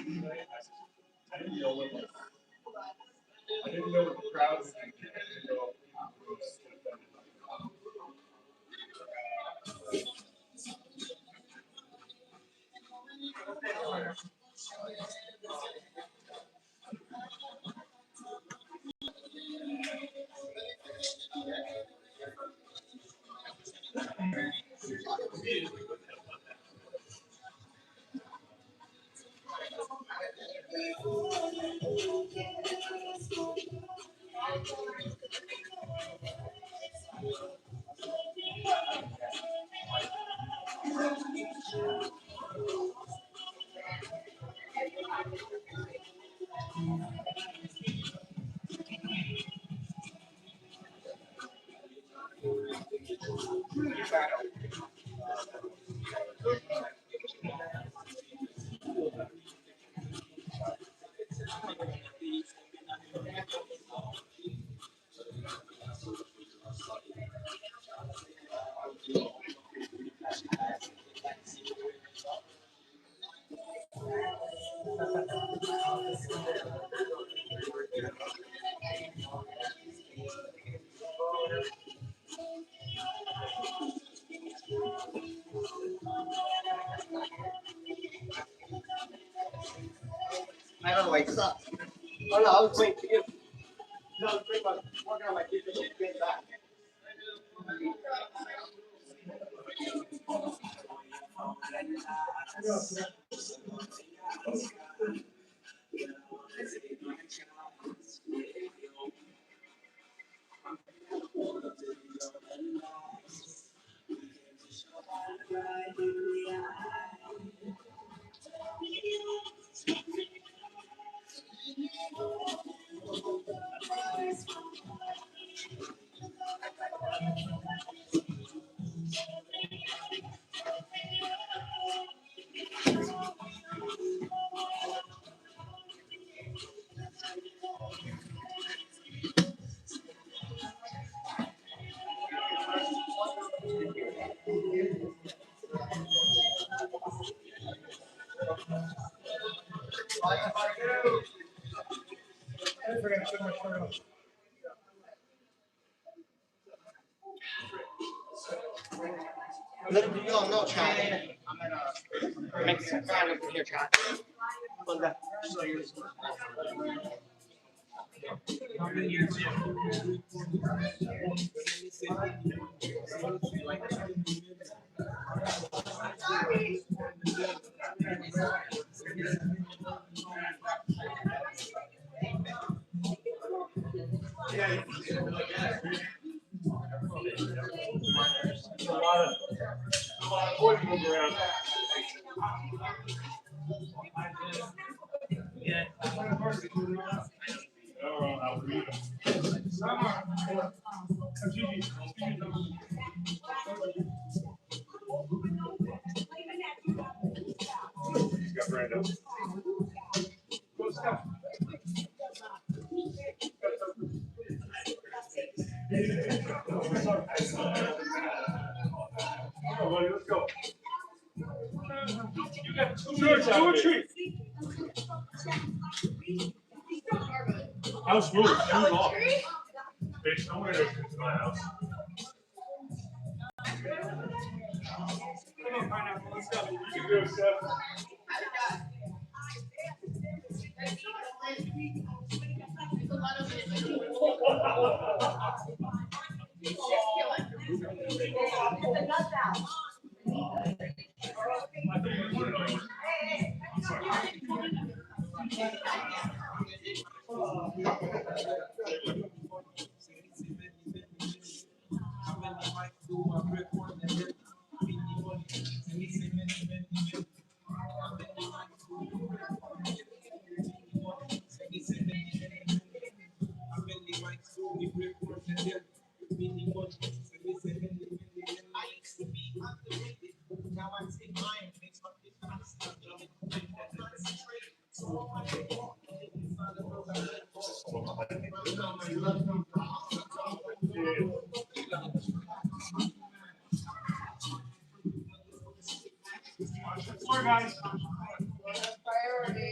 I didn't know what the crowd was thinking. I didn't know if people were just offended. I don't know, wait, what's up? Oh, no, I was waiting for you. No, I was working on my kitchen shit, get back. I forgot to put my shirt on. Little do you all know, Chad. I'm at Mexican crowd over here, Chad. On that. Yeah, you can see it like that. There's a lot of boys move around. Yeah. Oh, I'll read them. He's got Brando. Go stop. Come on, buddy, let's go. You got two minutes out of it. House move, move off. Bitch, no one ever comes to my house. Come on, pineapple, let's go. You can do it, Steph. I think you wanted to. I'm sorry. More guys. Priority.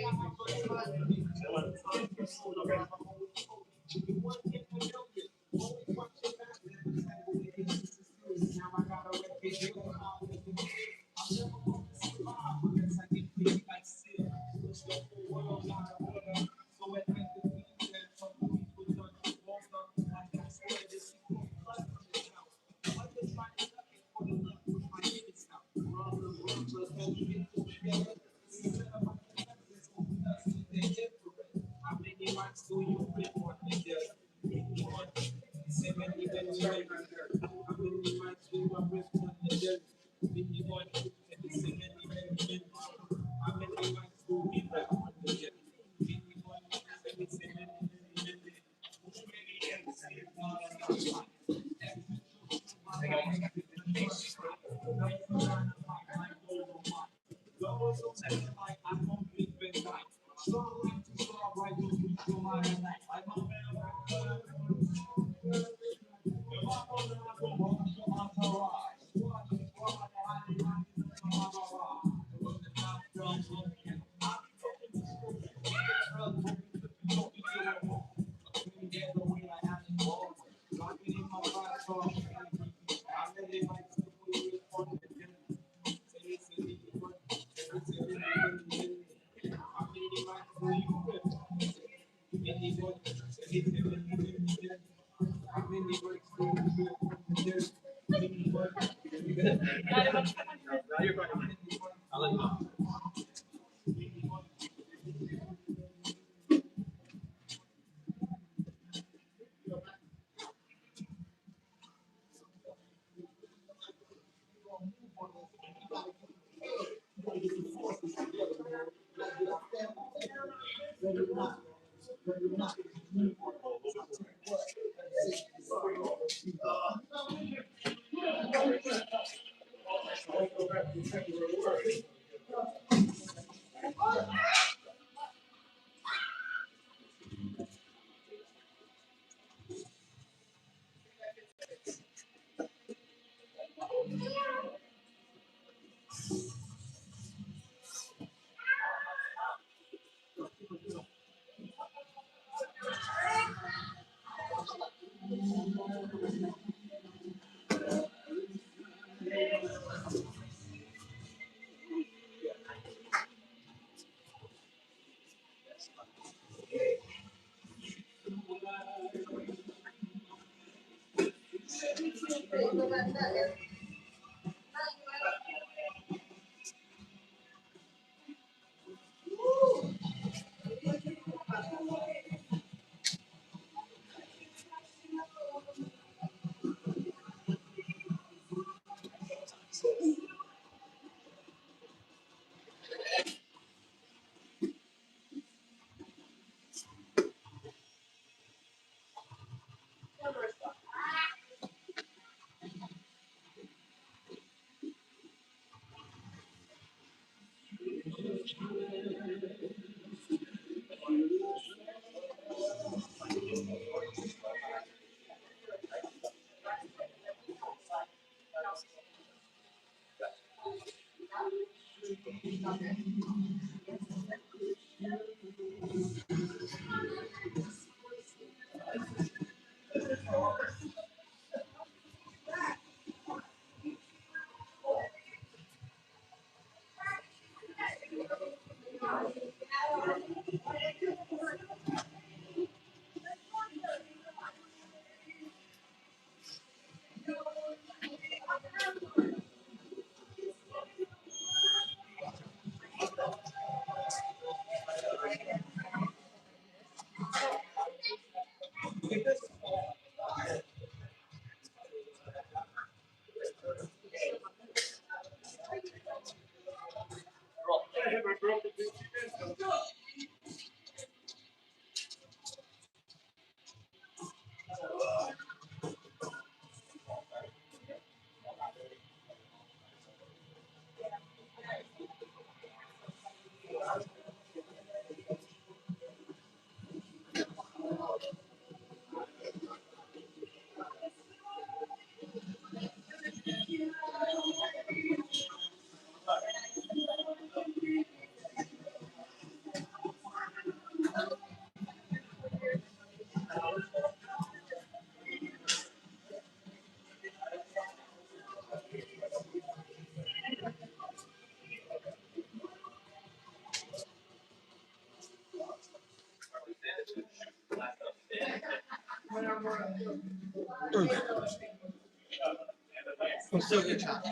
So good job.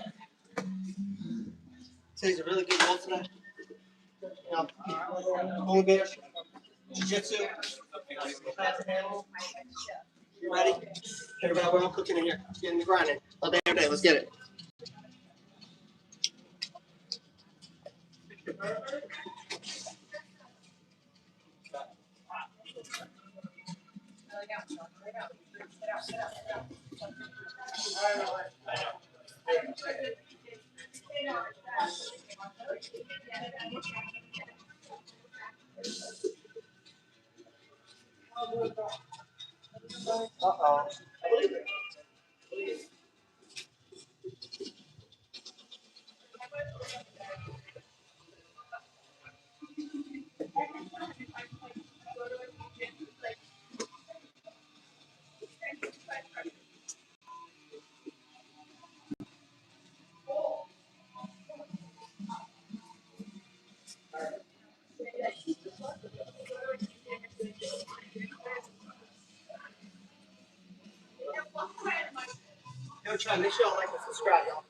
Today's a really good goal tonight. Rolling Bears Jujutsu. You ready? Everybody, we're all cooking in here. Let's get in the grinding. All day, every day. Let's get it. Uh-oh. I believe it. Yo, try. Make sure y'all like and subscribe, y'all.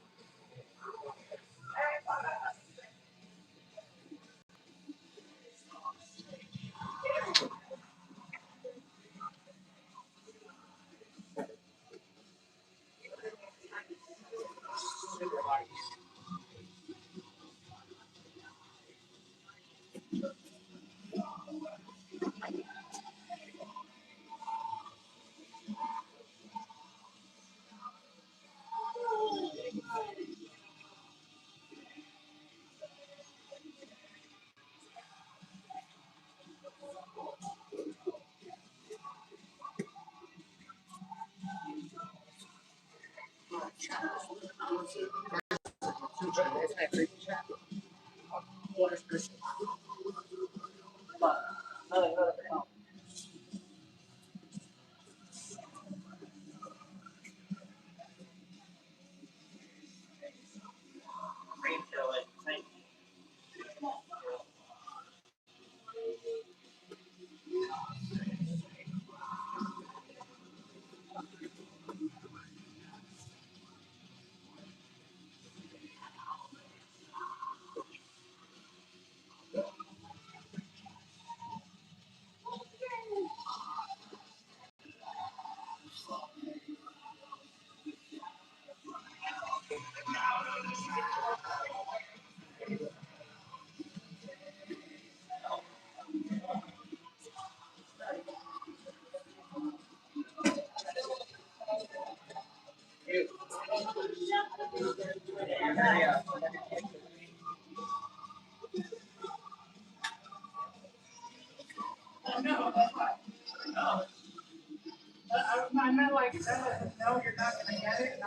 I meant like, no, you're not gonna get it.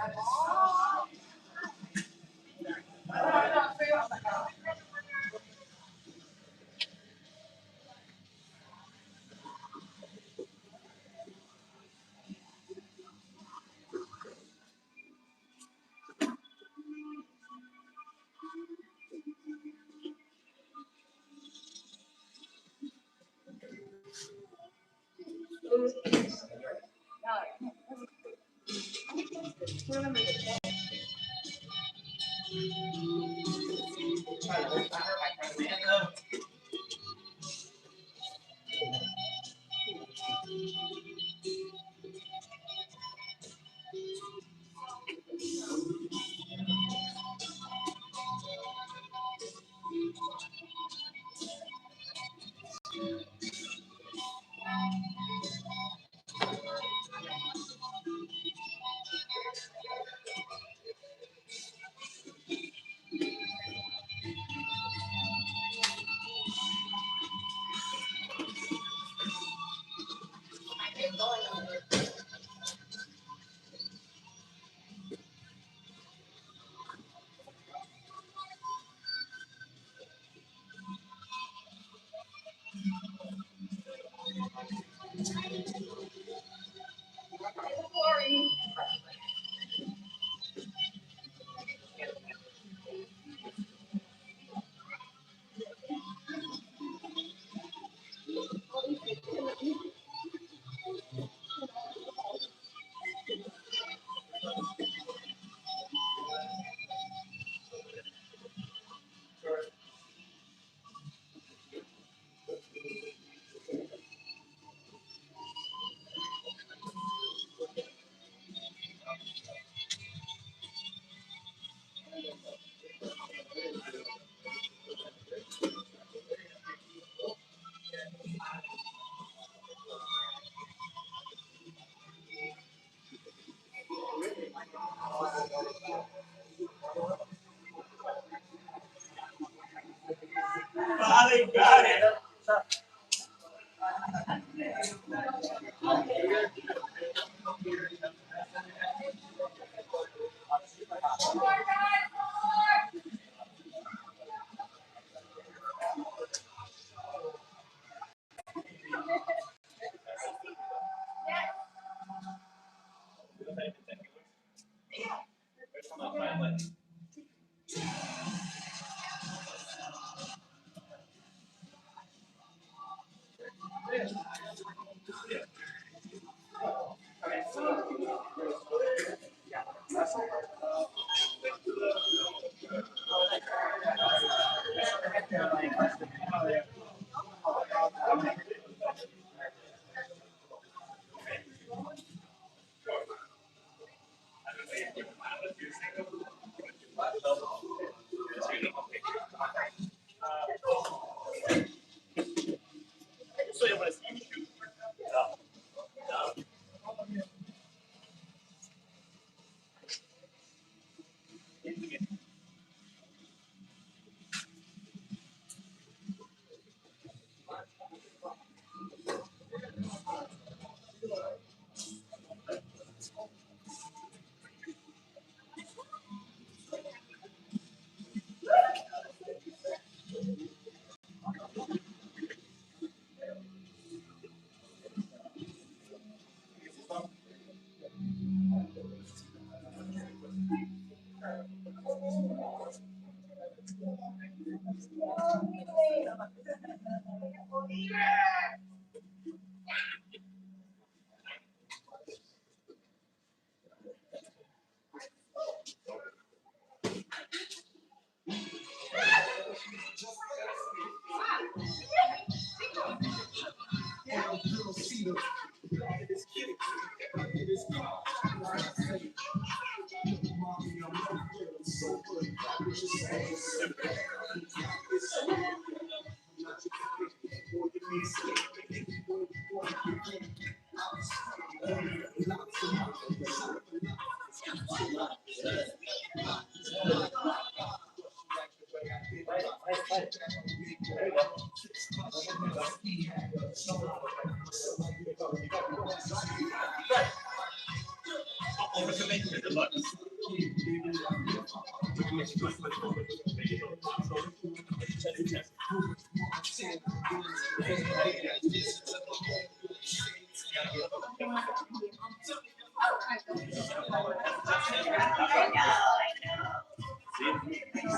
You got it.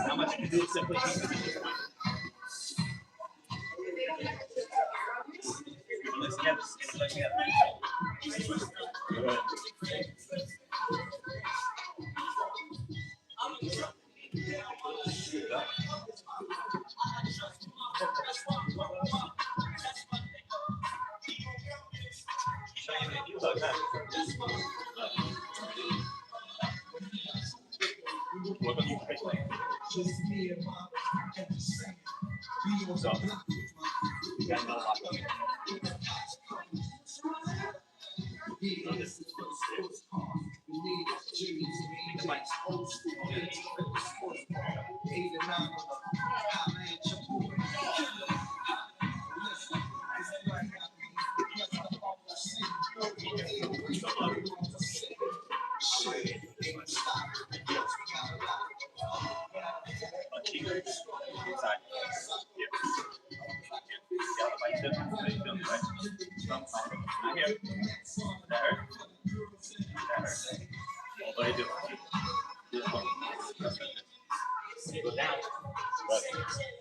How much you can do it simply.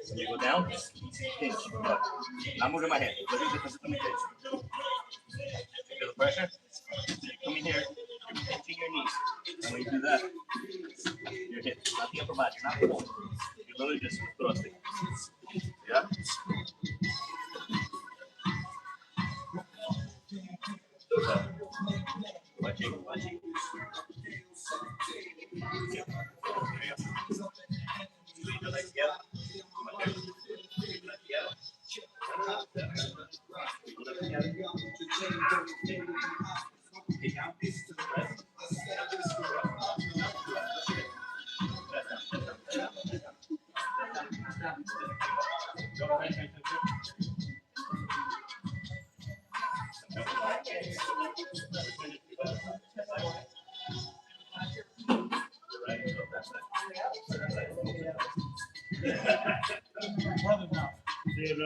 When you go down, pinch. Not moving my hand. Look at the difference between pinch. Feel the pressure? You come in here, you're pinching your knees. And when you do that, your hips, not the upper body, you're not pulling. You're literally just thrusting. Yeah? Watching. Lean your legs together. Go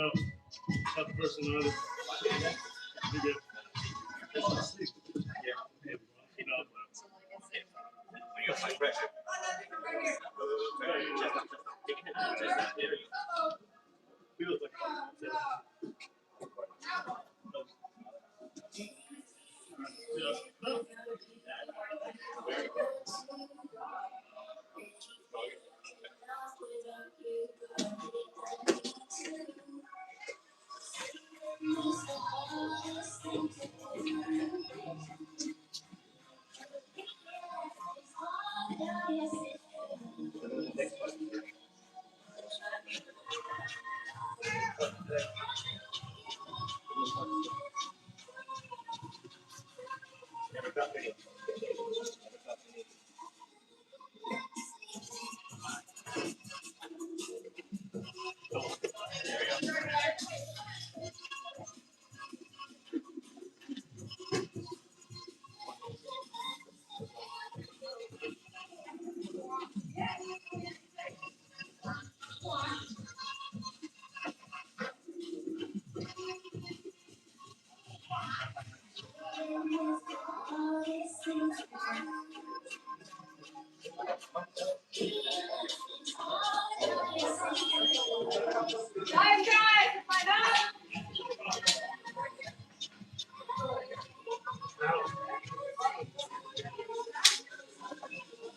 go. Not the person or other. You're good. That's not sleep. Yeah. You know. When you apply pressure, Feels like.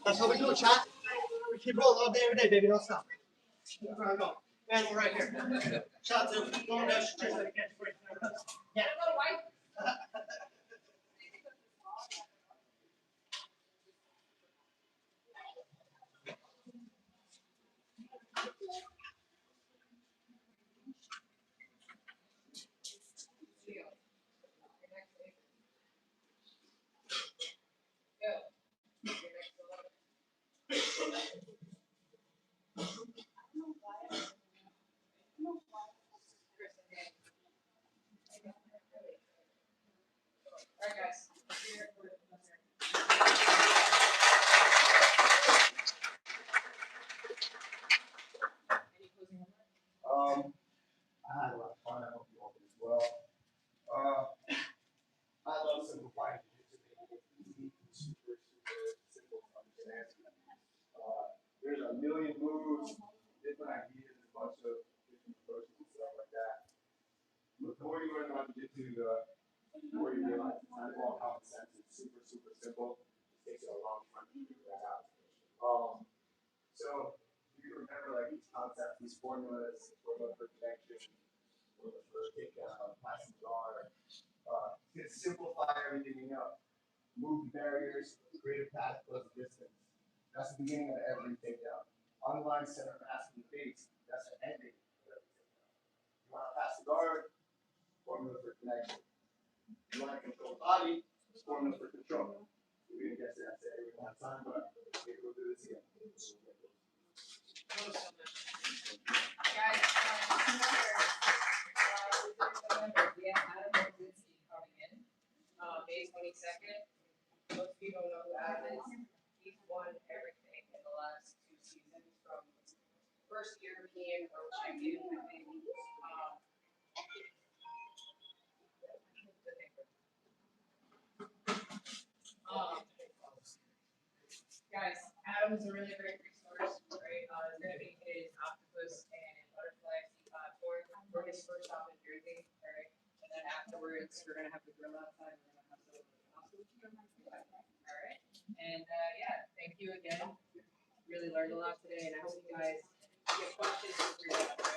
That's what we do, chat. We keep rolling all day, every day, baby. Don't stop. Keep on going. And we're right here. Shout to going down street. Yeah. Alright, guys. Any closing remarks? I had a lot of fun. I hope you all did as well. I love simplifying jiu-jitsu, making it easy, super, super simple to understand. There's a million moves, different ideas, a bunch of different approaches and stuff like that. But the more you learn about jiu-jitsu, the more you realize it's kind of all common sense. It's super, super simple. It takes a long time to figure that out. So you can remember like these concepts, these formulas, formula for connection, formula for takedown, passing guard. To simplify everything you know. Move barriers, create a path, close the distance. That's the beginning of every takedown. Online center pass in the face, that's the ending of every takedown. You want to pass the guard, formula for connection. You want to control the body, formula for control. We're going to get to that today. We don't have time, but maybe we'll do this again. Guys, we have Adam Rosinski coming in, May 22nd. Most people know who Adam is. He's won everything in the last 2 seasons, from first European world champion, I think. Guys, Adam is a really great resource, right? It's going to be his octopus and butterfly tour for his first stop in Jersey, right? And then afterwards, we're going to have the grill outside. We're going to have some all right. And yeah, thank you again. Really learned a lot today, and I hope you guys get questions for your day, all right?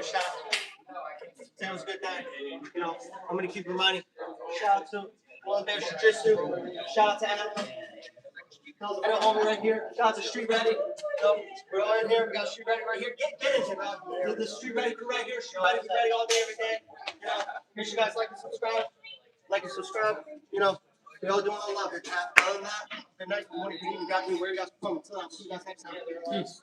shot. Say it was a good night. You know, I'm gonna keep reminding. Shout out to Rolling Bears Jujutsu. Shout out to Adam. Tell the homie right here. Shout out to Street Ready. So we're all in here. We got Street Ready right here. Get in here, bro. The Street Ready crew right here. Street Ready, be ready all day, every day. You know, make sure you guys like and subscribe. Like and subscribe. You know, we all doing all love here, chat. Other than that, good night, good morning, good evening. Got me where you guys from. Until I'll see you guys next time. Peace.